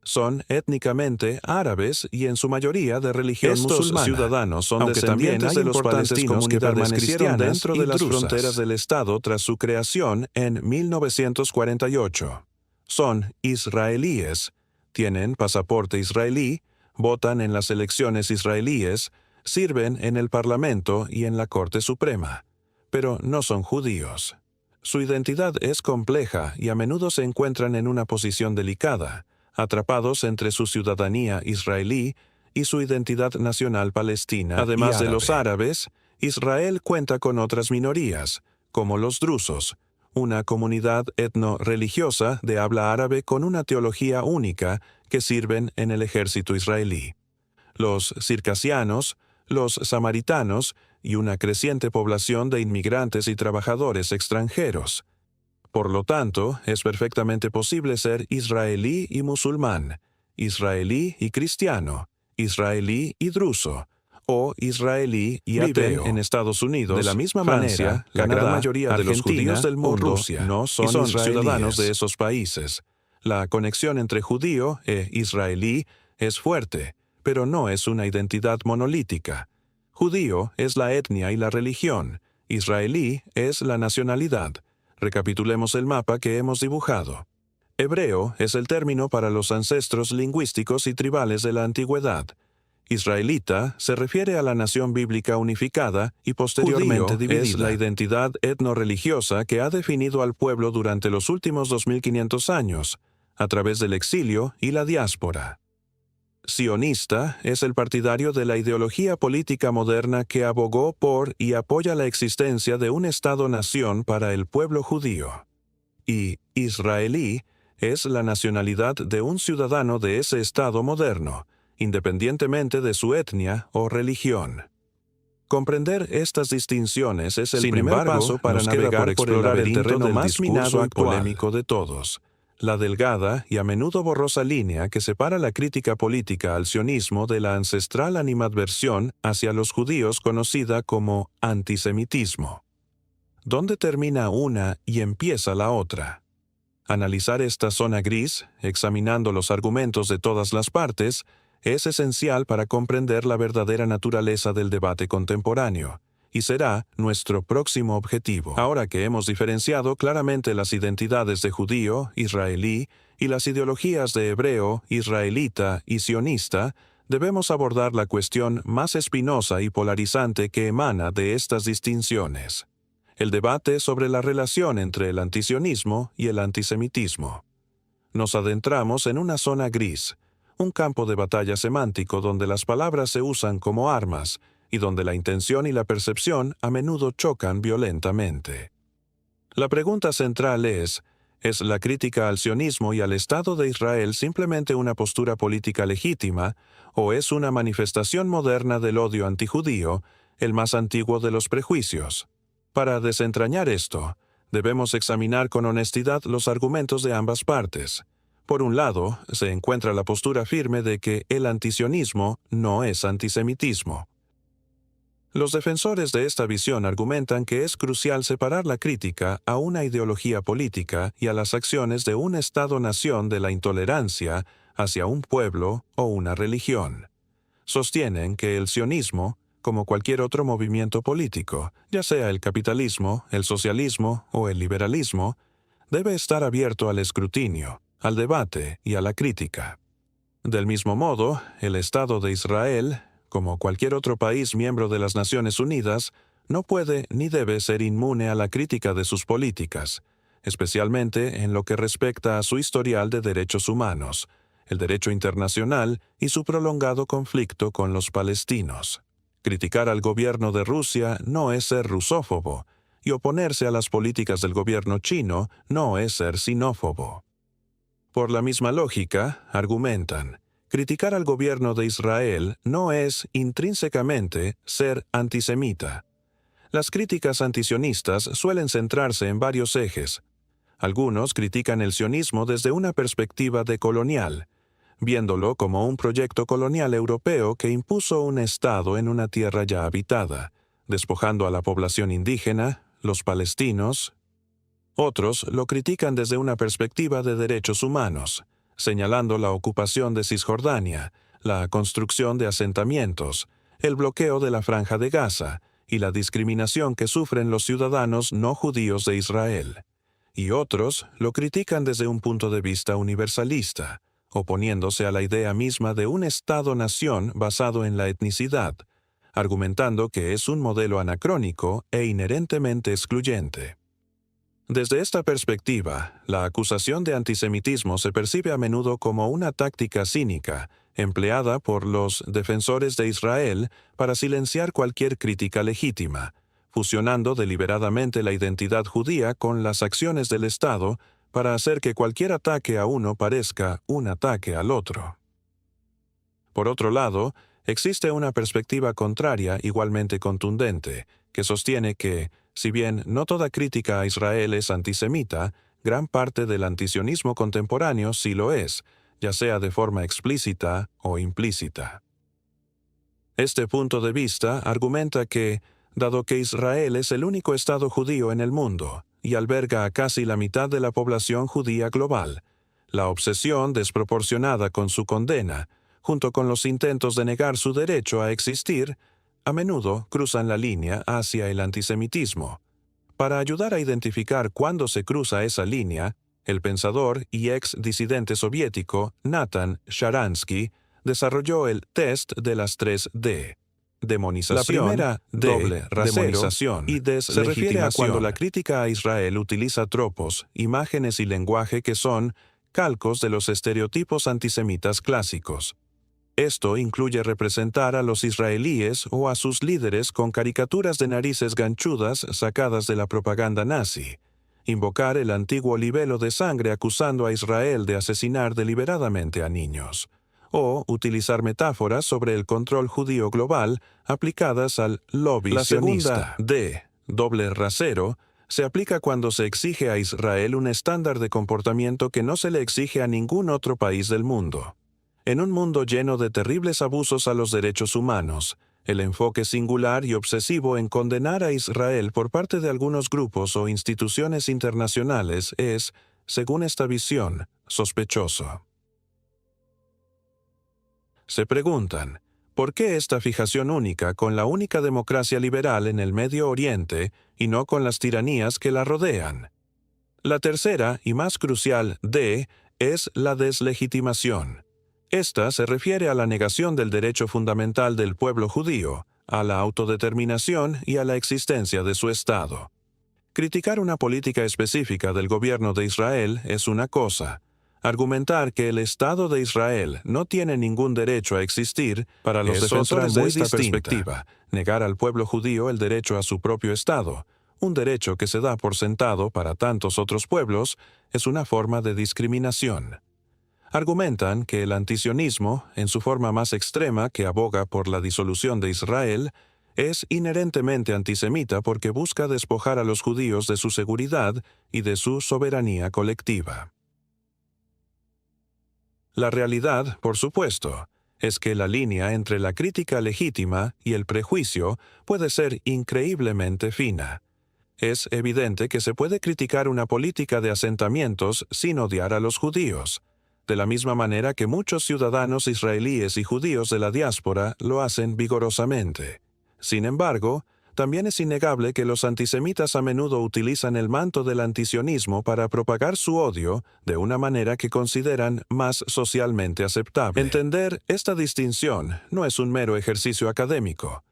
Son étnicamente árabes y en su mayoría de religión musulmana. Estos ciudadanos son descendientes de los palestinos que permanecieron dentro de las fronteras del Estado tras su creación en 1948. Son israelíes, tienen pasaporte israelí, votan en las elecciones israelíes, sirven en el Parlamento y en la Corte Suprema, pero no son judíos. Su identidad es compleja y a menudo se encuentran en una posición delicada, atrapados entre su ciudadanía israelí y su identidad nacional palestina. Además de los árabes, Israel cuenta con otras minorías, como los drusos, una comunidad etno-religiosa de habla árabe con una teología única que sirven en el ejército israelí. Los circasianos, los samaritanos y una creciente población de inmigrantes y trabajadores extranjeros. Por lo tanto, es perfectamente posible ser israelí y musulmán, israelí y cristiano, israelí y druso, o israelí y ateo. En Estados Unidos, de la misma manera, la gran mayoría de los judíos del mundo no son ciudadanos de esos países. La conexión entre judío e israelí es fuerte, pero no es una identidad monolítica. Judío es la etnia y la religión, israelí es la nacionalidad. Recapitulemos el mapa que hemos dibujado. Hebreo es el término para los ancestros lingüísticos y tribales de la antigüedad. Israelita se refiere a la nación bíblica unificada y posteriormente dividida. Es la identidad etnorreligiosa que ha definido al pueblo durante los últimos 2500 años, a través del exilio y la diáspora. Sionista es el partidario de la ideología política moderna que abogó por y apoya la existencia de un Estado-nación para el pueblo judío. Y israelí es la nacionalidad de un ciudadano de ese Estado moderno, independientemente de su etnia o religión. Comprender estas distinciones es el primer paso para navegar por el terreno más minado y polémico de todos, la delgada y a menudo borrosa línea que separa la crítica política al sionismo de la ancestral animadversión hacia los judíos conocida como antisemitismo. ¿Dónde termina una y empieza la otra? Analizar esta zona gris, examinando los argumentos de todas las partes, es esencial para comprender la verdadera naturaleza del debate contemporáneo, y será nuestro próximo objetivo. Ahora que hemos diferenciado claramente las identidades de judío, israelí, y las ideologías de hebreo, israelita y sionista, debemos abordar la cuestión más espinosa y polarizante que emana de estas distinciones: el debate sobre la relación entre el antisionismo y el antisemitismo. Nos adentramos en una zona gris, un campo de batalla semántico donde las palabras se usan como armas y donde la intención y la percepción a menudo chocan violentamente. La pregunta central ¿es la crítica al sionismo y al Estado de Israel simplemente una postura política legítima, o es una manifestación moderna del odio antijudío, el más antiguo de los prejuicios? Para desentrañar esto, debemos examinar con honestidad los argumentos de ambas partes. Por un lado, se encuentra la postura firme de que el antisionismo no es antisemitismo. Los defensores de esta visión argumentan que es crucial separar la crítica a una ideología política y a las acciones de un Estado-nación de la intolerancia hacia un pueblo o una religión. Sostienen que el sionismo, como cualquier otro movimiento político, ya sea el capitalismo, el socialismo o el liberalismo, debe estar abierto al escrutinio, al debate y a la crítica. Del mismo modo, el Estado de Israel, como cualquier otro país miembro de las Naciones Unidas, no puede ni debe ser inmune a la crítica de sus políticas, especialmente en lo que respecta a su historial de derechos humanos, el derecho internacional y su prolongado conflicto con los palestinos. Criticar al gobierno de Rusia no es ser rusófobo, y oponerse a las políticas del gobierno chino no es ser sinófobo. Por la misma lógica, argumentan, criticar al gobierno de Israel no es intrínsecamente ser antisemita. Las críticas antisionistas suelen centrarse en varios ejes. Algunos critican el sionismo desde una perspectiva decolonial, viéndolo como un proyecto colonial europeo que impuso un Estado en una tierra ya habitada, despojando a la población indígena, los palestinos. Otros lo critican desde una perspectiva de derechos humanos, señalando la ocupación de Cisjordania, la construcción de asentamientos, el bloqueo de la Franja de Gaza y la discriminación que sufren los ciudadanos no judíos de Israel. Y otros lo critican desde un punto de vista universalista, oponiéndose a la idea misma de un Estado-nación basado en la etnicidad, argumentando que es un modelo anacrónico e inherentemente excluyente. Desde esta perspectiva, la acusación de antisemitismo se percibe a menudo como una táctica cínica, empleada por los defensores de Israel para silenciar cualquier crítica legítima, fusionando deliberadamente la identidad judía con las acciones del Estado para hacer que cualquier ataque a uno parezca un ataque al otro. Por otro lado, existe una perspectiva contraria igualmente contundente, que sostiene que, si bien no toda crítica a Israel es antisemita, gran parte del antisionismo contemporáneo sí lo es, ya sea de forma explícita o implícita. Este punto de vista argumenta que, dado que Israel es el único Estado judío en el mundo y alberga a casi la mitad de la población judía global, la obsesión desproporcionada con su condena, junto con los intentos de negar su derecho a existir, a menudo cruzan la línea hacia el antisemitismo. Para ayudar a identificar cuándo se cruza esa línea, el pensador y ex disidente soviético Nathan Sharansky desarrolló el test de las 3D. Demonización, la primera D, doble rasero, demonización y deslegitimación. Se refiere a cuando la crítica a Israel utiliza tropos, imágenes y lenguaje que son calcos de los estereotipos antisemitas clásicos. Esto incluye representar a los israelíes o a sus líderes con caricaturas de narices ganchudas sacadas de la propaganda nazi, invocar el antiguo libelo de sangre acusando a Israel de asesinar deliberadamente a niños, o utilizar metáforas sobre el control judío global aplicadas al lobby sionista. La segunda D, doble rasero, se aplica cuando se exige a Israel un estándar de comportamiento que no se le exige a ningún otro país del mundo. En un mundo lleno de terribles abusos a los derechos humanos, el enfoque singular y obsesivo en condenar a Israel por parte de algunos grupos o instituciones internacionales es, según esta visión, sospechoso. Se preguntan, ¿por qué esta fijación única con la única democracia liberal en el Medio Oriente y no con las tiranías que la rodean? La tercera y más crucial D es la deslegitimación. Esta se refiere a la negación del derecho fundamental del pueblo judío, a la autodeterminación y a la existencia de su Estado. Criticar una política específica del gobierno de Israel es una cosa. Argumentar que el Estado de Israel no tiene ningún derecho a existir para los defensores de esta perspectiva, negar al pueblo judío el derecho a su propio Estado, un derecho que se da por sentado para tantos otros pueblos, es una forma de discriminación. Argumentan que el antisionismo, en su forma más extrema que aboga por la disolución de Israel, es inherentemente antisemita porque busca despojar a los judíos de su seguridad y de su soberanía colectiva. La realidad, por supuesto, es que la línea entre la crítica legítima y el prejuicio puede ser increíblemente fina. Es evidente que se puede criticar una política de asentamientos sin odiar a los judíos, de la misma manera que muchos ciudadanos israelíes y judíos de la diáspora lo hacen vigorosamente. Sin embargo, también es innegable que los antisemitas a menudo utilizan el manto del antisionismo para propagar su odio de una manera que consideran más socialmente aceptable. Entender esta distinción no es un mero ejercicio académico.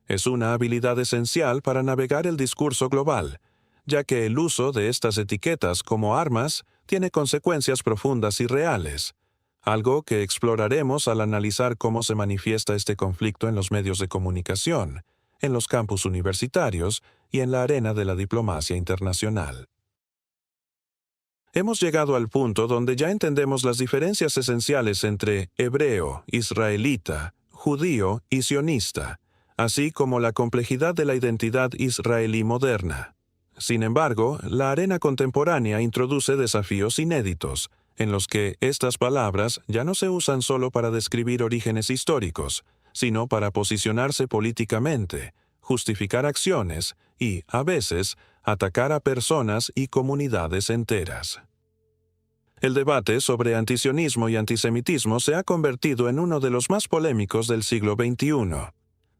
Es una habilidad esencial para navegar el discurso global, ya que el uso de estas etiquetas como armas tiene consecuencias profundas y reales, algo que exploraremos al analizar cómo se manifiesta este conflicto en los medios de comunicación, en los campus universitarios y en la arena de la diplomacia internacional. Hemos llegado al punto donde ya entendemos las diferencias esenciales entre hebreo, israelita, judío y sionista, así como la complejidad de la identidad israelí moderna. Sin embargo, la arena contemporánea introduce desafíos inéditos, en los que estas palabras ya no se usan solo para describir orígenes históricos, sino para posicionarse políticamente, justificar acciones y, a veces, atacar a personas y comunidades enteras. El debate sobre antisionismo y antisemitismo se ha convertido en uno de los más polémicos del siglo XXI.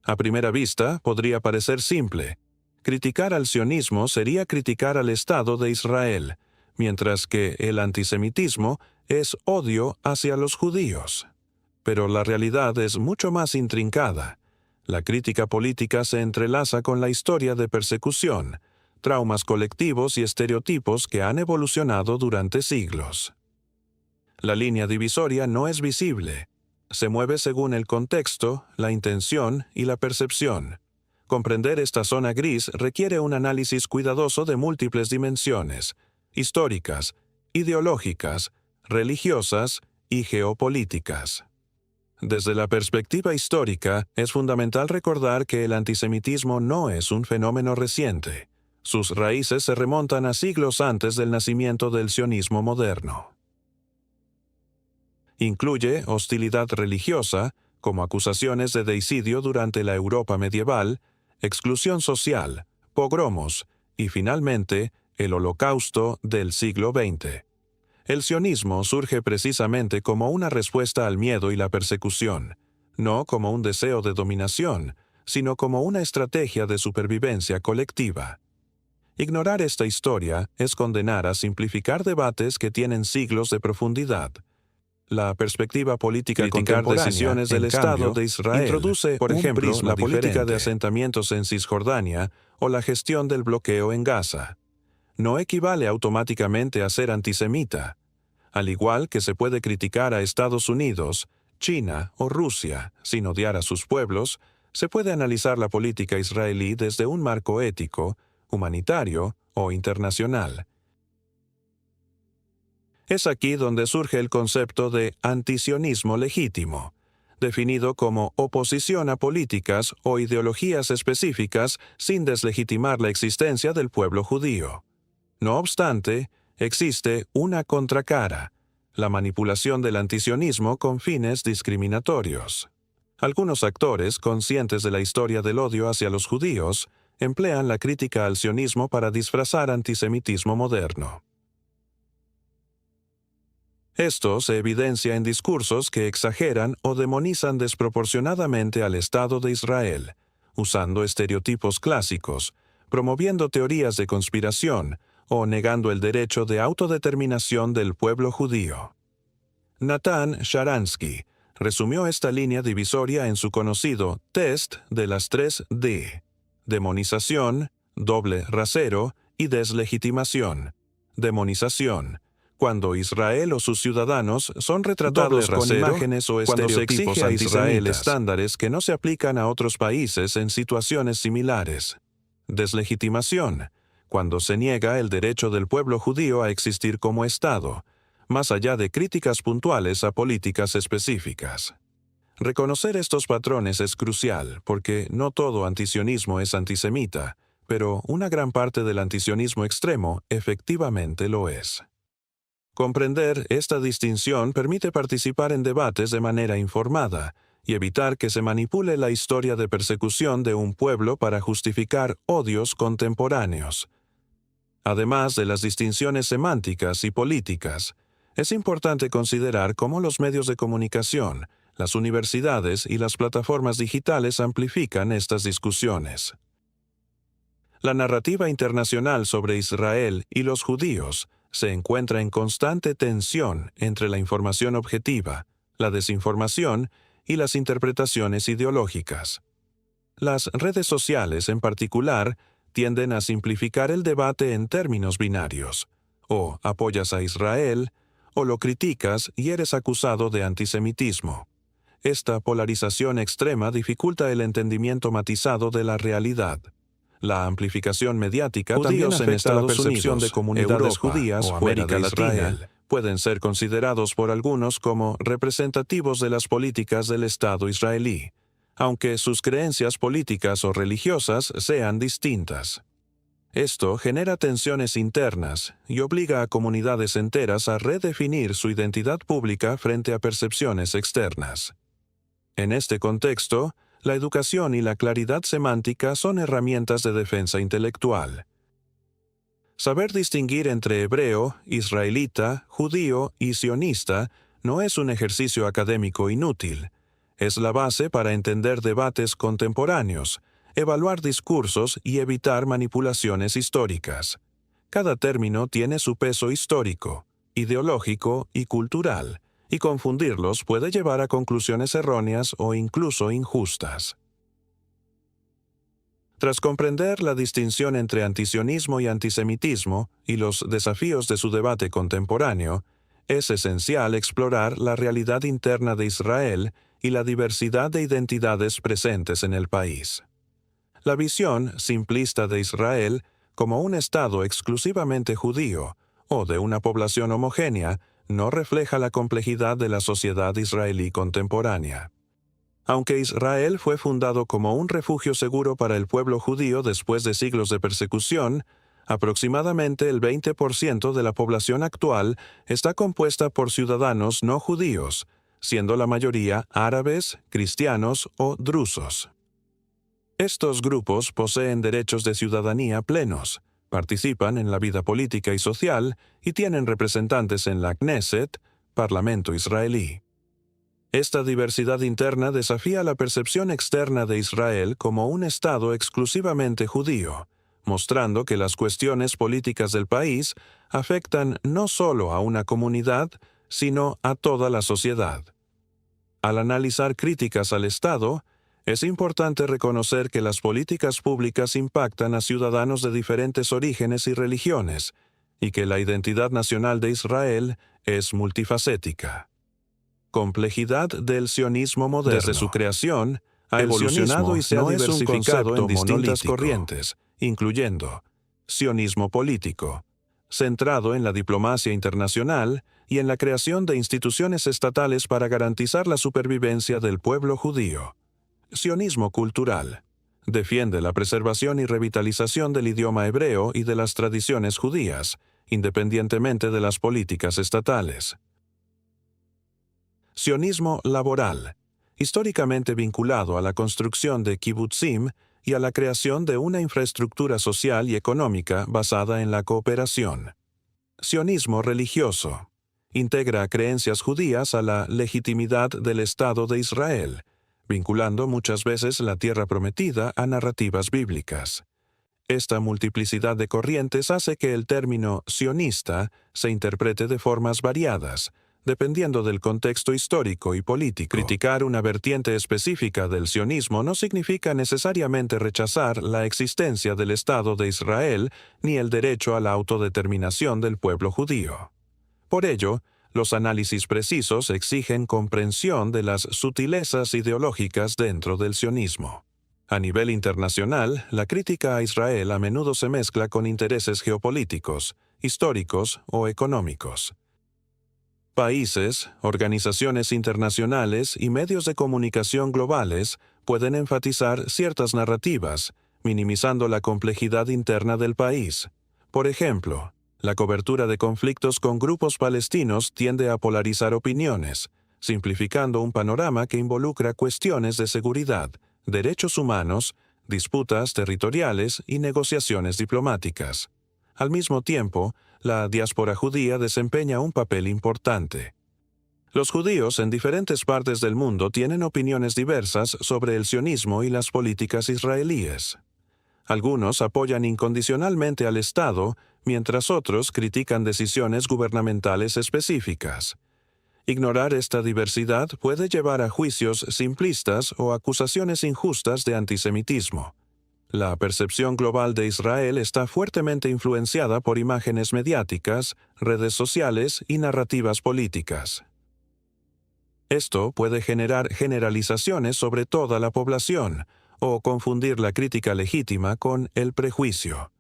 A primera vista, podría parecer simple. Criticar al sionismo sería criticar al Estado de Israel, mientras que el antisemitismo es odio hacia los judíos. Pero la realidad es mucho más intrincada. La crítica política se entrelaza con la historia de persecución, traumas colectivos y estereotipos que han evolucionado durante siglos. La línea divisoria no es visible. Se mueve según el contexto, la intención y la percepción. Comprender esta zona gris requiere un análisis cuidadoso de múltiples dimensiones, históricas, ideológicas, religiosas y geopolíticas. Desde la perspectiva histórica, es fundamental recordar que el antisemitismo no es un fenómeno reciente. Sus raíces se remontan a siglos antes del nacimiento del sionismo moderno. Incluye hostilidad religiosa, como acusaciones de deicidio durante la Europa medieval, exclusión social, pogromos y, finalmente, el Holocausto del siglo XX. El sionismo surge precisamente como una respuesta al miedo y la persecución, no como un deseo de dominación, sino como una estrategia de supervivencia colectiva. Ignorar esta historia es condenar a simplificar debates que tienen siglos de profundidad. La perspectiva política contemporánea, decisiones del Estado de Israel, introduce, por ejemplo, la política de asentamientos en Cisjordania o la gestión del bloqueo en Gaza. No equivale automáticamente a ser antisemita. Al igual que se puede criticar a Estados Unidos, China o Rusia sin odiar a sus pueblos, se puede analizar la política israelí desde un marco ético, humanitario o internacional. Es aquí donde surge el concepto de antisionismo legítimo, definido como oposición a políticas o ideologías específicas sin deslegitimar la existencia del pueblo judío. No obstante, existe una contracara, la manipulación del antisionismo con fines discriminatorios. Algunos actores, conscientes de la historia del odio hacia los judíos, emplean la crítica al sionismo para disfrazar antisemitismo moderno. Esto se evidencia en discursos que exageran o demonizan desproporcionadamente al Estado de Israel, usando estereotipos clásicos, promoviendo teorías de conspiración o negando el derecho de autodeterminación del pueblo judío. Natan Sharansky resumió esta línea divisoria en su conocido Test de las 3D: demonización, doble rasero y deslegitimación. Demonización: cuando Israel o sus ciudadanos son retratados con imágenes o estereotipos a Israel estándares que no se aplican a otros países en situaciones similares. Deslegitimación: cuando se niega el derecho del pueblo judío a existir como Estado, más allá de críticas puntuales a políticas específicas. Reconocer estos patrones es crucial porque no todo antisionismo es antisemita, pero una gran parte del antisionismo extremo efectivamente lo es. Comprender esta distinción permite participar en debates de manera informada y evitar que se manipule la historia de persecución de un pueblo para justificar odios contemporáneos. Además de las distinciones semánticas y políticas, es importante considerar cómo los medios de comunicación, las universidades y las plataformas digitales amplifican estas discusiones. La narrativa internacional sobre Israel y los judíos se encuentra en constante tensión entre la información objetiva, la desinformación y las interpretaciones ideológicas. Las redes sociales, en particular, tienden a simplificar el debate en términos binarios. O apoyas a Israel, o lo criticas y eres acusado de antisemitismo. Esta polarización extrema dificulta el entendimiento matizado de la realidad. La amplificación mediática también afecta la percepción de comunidades judías fuera de Israel. Pueden ser considerados por algunos como representativos de las políticas del Estado israelí, aunque sus creencias políticas o religiosas sean distintas. Esto genera tensiones internas y obliga a comunidades enteras a redefinir su identidad pública frente a percepciones externas. En este contexto, la educación y la claridad semántica son herramientas de defensa intelectual. Saber distinguir entre hebreo, israelita, judío y sionista no es un ejercicio académico inútil. Es la base para entender debates contemporáneos, evaluar discursos y evitar manipulaciones históricas. Cada término tiene su peso histórico, ideológico y cultural, y confundirlos puede llevar a conclusiones erróneas o incluso injustas. Tras comprender la distinción entre antisionismo y antisemitismo y los desafíos de su debate contemporáneo, es esencial explorar la realidad interna de Israel y la diversidad de identidades presentes en el país. La visión simplista de Israel como un Estado exclusivamente judío o de una población homogénea no refleja la complejidad de la sociedad israelí contemporánea. Aunque Israel fue fundado como un refugio seguro para el pueblo judío después de siglos de persecución, aproximadamente el 20% de la población actual está compuesta por ciudadanos no judíos, siendo la mayoría árabes, cristianos o drusos. Estos grupos poseen derechos de ciudadanía plenos, participan en la vida política y social y tienen representantes en la Knesset, Parlamento israelí. Esta diversidad interna desafía la percepción externa de Israel como un Estado exclusivamente judío, mostrando que las cuestiones políticas del país afectan no solo a una comunidad, sino a toda la sociedad. Al analizar críticas al Estado, es importante reconocer que las políticas públicas impactan a ciudadanos de diferentes orígenes y religiones, y que la identidad nacional de Israel es multifacética. Complejidad del sionismo moderno. Desde su creación, ha evolucionado y se ha diversificado en distintas corrientes, incluyendo sionismo político, centrado en la diplomacia internacional y en la creación de instituciones estatales para garantizar la supervivencia del pueblo judío. Sionismo cultural. Defiende la preservación y revitalización del idioma hebreo y de las tradiciones judías, independientemente de las políticas estatales. Sionismo laboral. Históricamente vinculado a la construcción de kibutzim y a la creación de una infraestructura social y económica basada en la cooperación. Sionismo religioso. Integra creencias judías a la legitimidad del Estado de Israel, vinculando muchas veces la tierra prometida a narrativas bíblicas. Esta multiplicidad de corrientes hace que el término sionista se interprete de formas variadas, dependiendo del contexto histórico y político. Criticar una vertiente específica del sionismo no significa necesariamente rechazar la existencia del Estado de Israel ni el derecho a la autodeterminación del pueblo judío. Por ello, los análisis precisos exigen comprensión de las sutilezas ideológicas dentro del sionismo. A nivel internacional, la crítica a Israel a menudo se mezcla con intereses geopolíticos, históricos o económicos. Países, organizaciones internacionales y medios de comunicación globales pueden enfatizar ciertas narrativas, minimizando la complejidad interna del país. Por ejemplo, la cobertura de conflictos con grupos palestinos tiende a polarizar opiniones, simplificando un panorama que involucra cuestiones de seguridad, derechos humanos, disputas territoriales y negociaciones diplomáticas. Al mismo tiempo, la diáspora judía desempeña un papel importante. Los judíos en diferentes partes del mundo tienen opiniones diversas sobre el sionismo y las políticas israelíes. Algunos apoyan incondicionalmente al Estado, mientras otros critican decisiones gubernamentales específicas. Ignorar esta diversidad puede llevar a juicios simplistas o acusaciones injustas de antisemitismo. La percepción global de Israel está fuertemente influenciada por imágenes mediáticas, redes sociales y narrativas políticas. Esto puede generar generalizaciones sobre toda la población o confundir la crítica legítima con el prejuicio.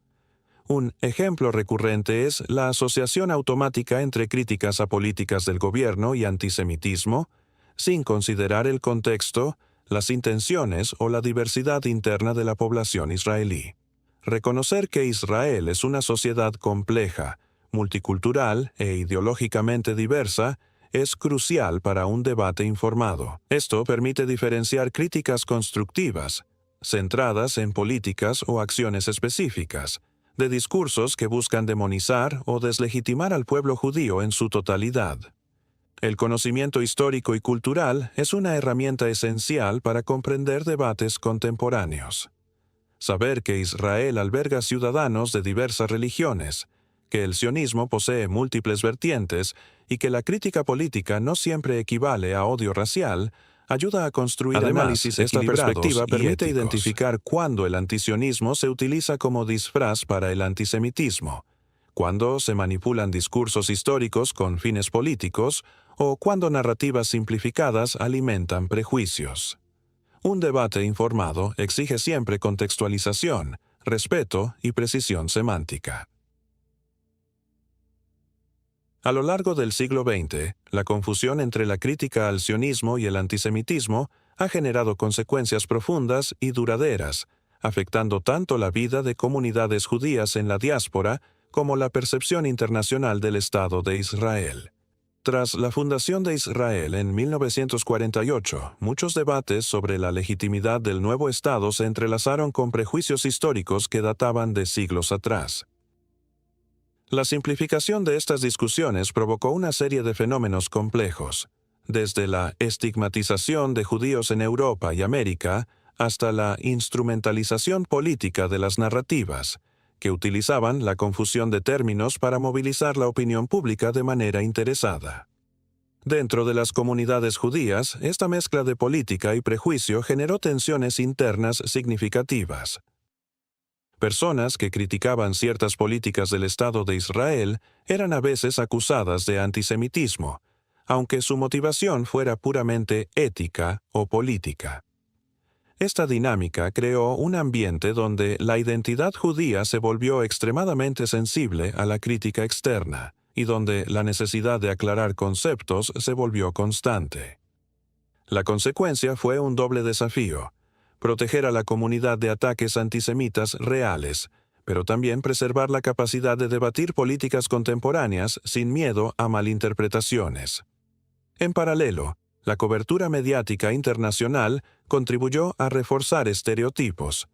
Un ejemplo recurrente es la asociación automática entre críticas a políticas del gobierno y antisemitismo, sin considerar el contexto, las intenciones o la diversidad interna de la población israelí. Reconocer que Israel es una sociedad compleja, multicultural e ideológicamente diversa es crucial para un debate informado. Esto permite diferenciar críticas constructivas, centradas en políticas o acciones específicas, de discursos que buscan demonizar o deslegitimar al pueblo judío en su totalidad. El conocimiento histórico y cultural es una herramienta esencial para comprender debates contemporáneos. Saber que Israel alberga ciudadanos de diversas religiones, que el sionismo posee múltiples vertientes y que la crítica política no siempre equivale a odio racial, ayuda a construir análisis esta equilibrados perspectiva y permite éticos. identificar Cuándo el antisionismo se utiliza como disfraz para el antisemitismo, cuándo se manipulan discursos históricos con fines políticos o cuándo narrativas simplificadas alimentan prejuicios. Un debate informado exige siempre contextualización, respeto y precisión semántica. A lo largo del siglo XX, la confusión entre la crítica al sionismo y el antisemitismo ha generado consecuencias profundas y duraderas, afectando tanto la vida de comunidades judías en la diáspora como la percepción internacional del Estado de Israel. Tras la fundación de Israel en 1948, muchos debates sobre la legitimidad del nuevo Estado se entrelazaron con prejuicios históricos que databan de siglos atrás. La simplificación de estas discusiones provocó una serie de fenómenos complejos, desde la estigmatización de judíos en Europa y América hasta la instrumentalización política de las narrativas, que utilizaban la confusión de términos para movilizar la opinión pública de manera interesada. Dentro de las comunidades judías, esta mezcla de política y prejuicio generó tensiones internas significativas. Personas que criticaban ciertas políticas del Estado de Israel eran a veces acusadas de antisemitismo, aunque su motivación fuera puramente ética o política. Esta dinámica creó un ambiente donde la identidad judía se volvió extremadamente sensible a la crítica externa y donde la necesidad de aclarar conceptos se volvió constante. La consecuencia fue un doble desafío: proteger a la comunidad de ataques antisemitas reales, pero también preservar la capacidad de debatir políticas contemporáneas sin miedo a malinterpretaciones. En paralelo, la cobertura mediática internacional contribuyó a reforzar estereotipos.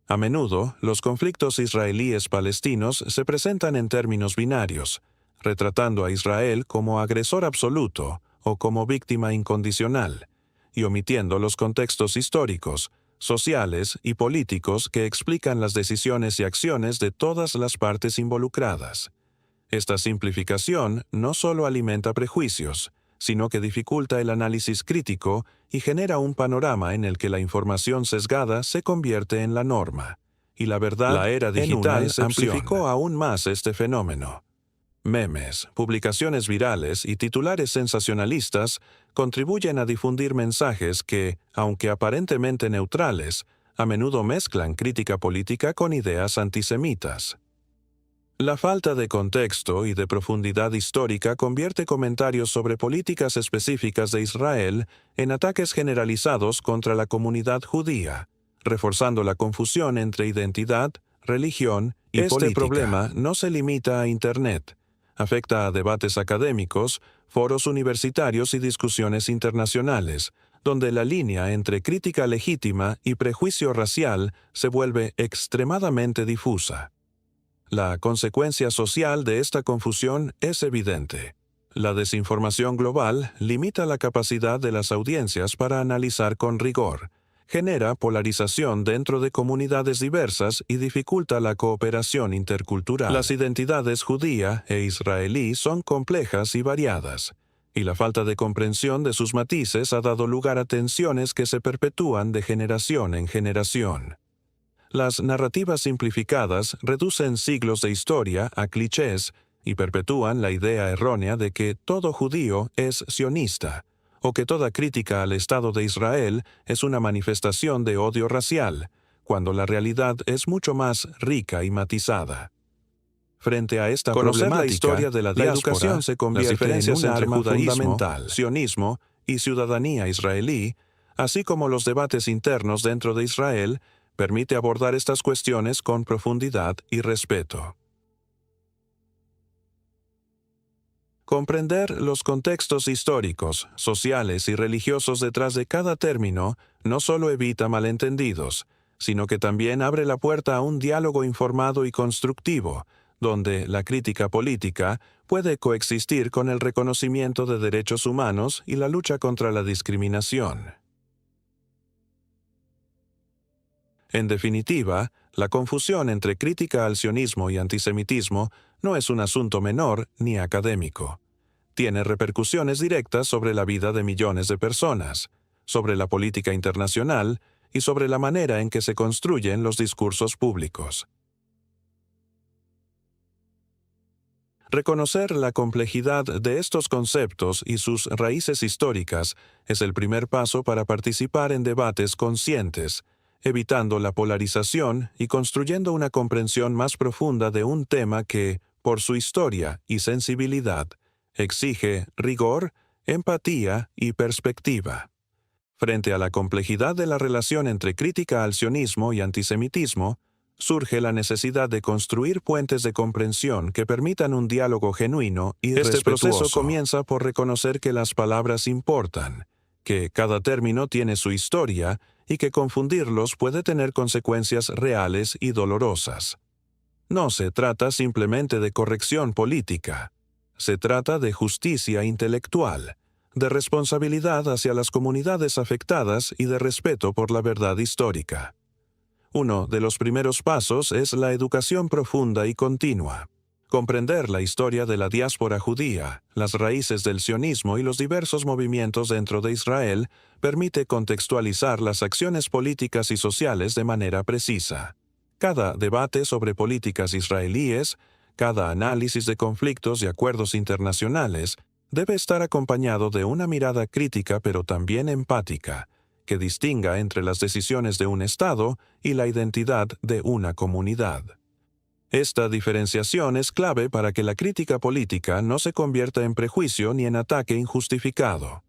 A menudo, los conflictos israelíes-palestinos se presentan en términos binarios, retratando a Israel como agresor absoluto o como víctima incondicional, y omitiendo los contextos históricos, sociales y políticos que explican las decisiones y acciones de todas las partes involucradas. Esta simplificación no solo alimenta prejuicios, sino que dificulta el análisis crítico y genera un panorama en el que la información sesgada se convierte en la norma, y la verdad, La era digital amplificó aún más este fenómeno. Memes, publicaciones virales y titulares sensacionalistas contribuyen a difundir mensajes que, aunque aparentemente neutrales, a menudo mezclan crítica política con ideas antisemitas. La falta de contexto y de profundidad histórica convierte comentarios sobre políticas específicas de Israel en ataques generalizados contra la comunidad judía, reforzando la confusión entre identidad, religión y política. Este problema no se limita a Internet. Afecta a debates académicos, foros universitarios y discusiones internacionales, donde la línea entre crítica legítima y prejuicio racial se vuelve extremadamente difusa. La consecuencia social de esta confusión es evidente. La desinformación global limita la capacidad de las audiencias para analizar con rigor, genera polarización dentro de comunidades diversas y dificulta la cooperación intercultural. Las identidades judía e israelí son complejas y variadas, y la falta de comprensión de sus matices ha dado lugar a tensiones que se perpetúan de generación en generación. Las narrativas simplificadas reducen siglos de historia a clichés y perpetúan la idea errónea de que todo judío es sionista, o que toda crítica al Estado de Israel es una manifestación de odio racial, cuando la realidad es mucho más rica y matizada. Frente a esta problemática, la historia de la educación se convierte en un arma fundamental. Sionismo y ciudadanía israelí, así como los debates internos dentro de Israel, permite abordar estas cuestiones con profundidad y respeto. Comprender los contextos históricos, sociales y religiosos detrás de cada término no solo evita malentendidos, sino que también abre la puerta a un diálogo informado y constructivo, donde la crítica política puede coexistir con el reconocimiento de derechos humanos y la lucha contra la discriminación. En definitiva, la confusión entre crítica al sionismo y antisemitismo no es un asunto menor ni académico. Tiene repercusiones directas sobre la vida de millones de personas, sobre la política internacional y sobre la manera en que se construyen los discursos públicos. Reconocer la complejidad de estos conceptos y sus raíces históricas es el primer paso para participar en debates conscientes, evitando la polarización y construyendo una comprensión más profunda de un tema que, por su historia y sensibilidad, exige rigor, empatía y perspectiva. Frente a la complejidad de la relación entre crítica al sionismo y antisemitismo, surge la necesidad de construir puentes de comprensión que permitan un diálogo genuino y respetuoso. Este proceso comienza por reconocer que las palabras importan, que cada término tiene su historia y que confundirlos puede tener consecuencias reales y dolorosas. No se trata simplemente de corrección política. Se trata de justicia intelectual, de responsabilidad hacia las comunidades afectadas y de respeto por la verdad histórica. Uno de los primeros pasos es la educación profunda y continua. Comprender la historia de la diáspora judía, las raíces del sionismo y los diversos movimientos dentro de Israel permite contextualizar las acciones políticas y sociales de manera precisa. Cada debate sobre políticas israelíes, cada análisis de conflictos y acuerdos internacionales debe estar acompañado de una mirada crítica pero también empática, que distinga entre las decisiones de un Estado y la identidad de una comunidad. Esta diferenciación es clave para que la crítica política no se convierta en prejuicio ni en ataque injustificado.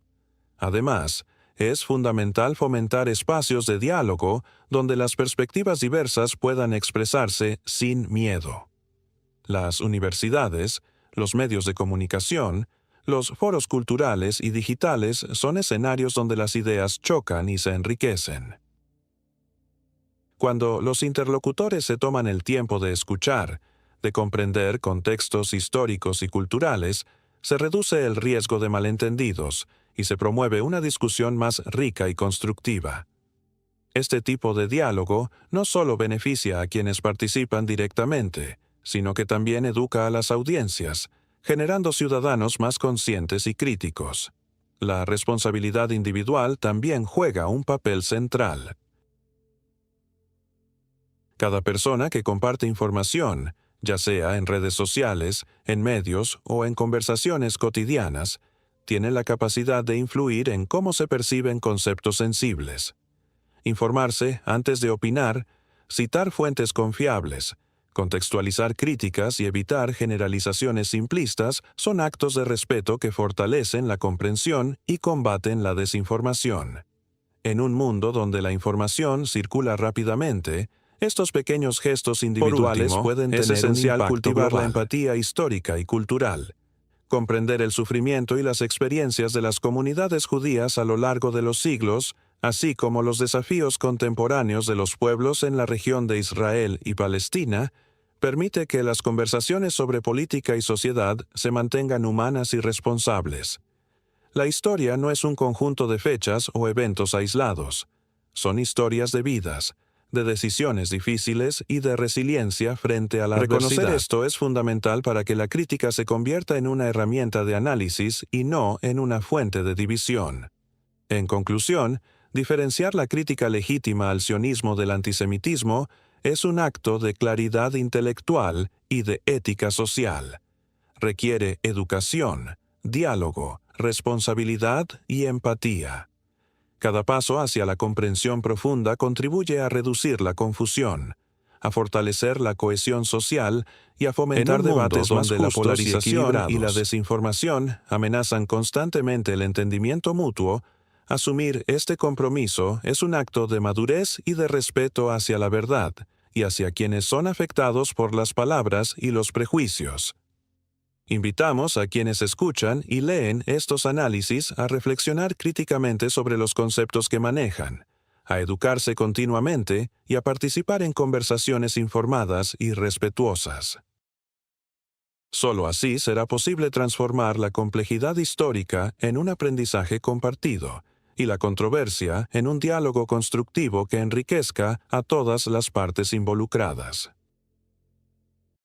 Además, es fundamental fomentar espacios de diálogo donde las perspectivas diversas puedan expresarse sin miedo. Las universidades, los medios de comunicación, los foros culturales y digitales son escenarios donde las ideas chocan y se enriquecen. Cuando los interlocutores se toman el tiempo de escuchar, de comprender contextos históricos y culturales, se reduce el riesgo de malentendidos y se promueve una discusión más rica y constructiva. Este tipo de diálogo no solo beneficia a quienes participan directamente, sino que también educa a las audiencias, generando ciudadanos más conscientes y críticos. La responsabilidad individual también juega un papel central. Cada persona que comparte información, ya sea en redes sociales, en medios o en conversaciones cotidianas, tiene la capacidad de influir en cómo se perciben conceptos sensibles. Informarse antes de opinar, citar fuentes confiables, contextualizar críticas y evitar generalizaciones simplistas son actos de respeto que fortalecen la comprensión y combaten la desinformación. En un mundo donde la información circula rápidamente, estos pequeños gestos individuales pueden tener esencial cultivar la empatía histórica y cultural, comprender el sufrimiento y las experiencias de las comunidades judías a lo largo de los siglos, así como los desafíos contemporáneos de los pueblos en la región de Israel y Palestina, permite que las conversaciones sobre política y sociedad se mantengan humanas y responsables. La historia no es un conjunto de fechas o eventos aislados. Son historias de vidas, de decisiones difíciles y de resiliencia frente a la adversidad. Reconocer esto es fundamental para que la crítica se convierta en una herramienta de análisis y no en una fuente de división. En conclusión, diferenciar la crítica legítima al sionismo del antisemitismo es un acto de claridad intelectual y de ética social. Requiere educación, diálogo, responsabilidad y empatía. Cada paso hacia la comprensión profunda contribuye a reducir la confusión, a fortalecer la cohesión social y a fomentar debates donde la polarización y la desinformación amenazan constantemente el entendimiento mutuo. Asumir este compromiso es un acto de madurez y de respeto hacia la verdad y hacia quienes son afectados por las palabras y los prejuicios. Invitamos a quienes escuchan y leen estos análisis a reflexionar críticamente sobre los conceptos que manejan, a educarse continuamente y a participar en conversaciones informadas y respetuosas. Solo así será posible transformar la complejidad histórica en un aprendizaje compartido y la controversia en un diálogo constructivo que enriquezca a todas las partes involucradas.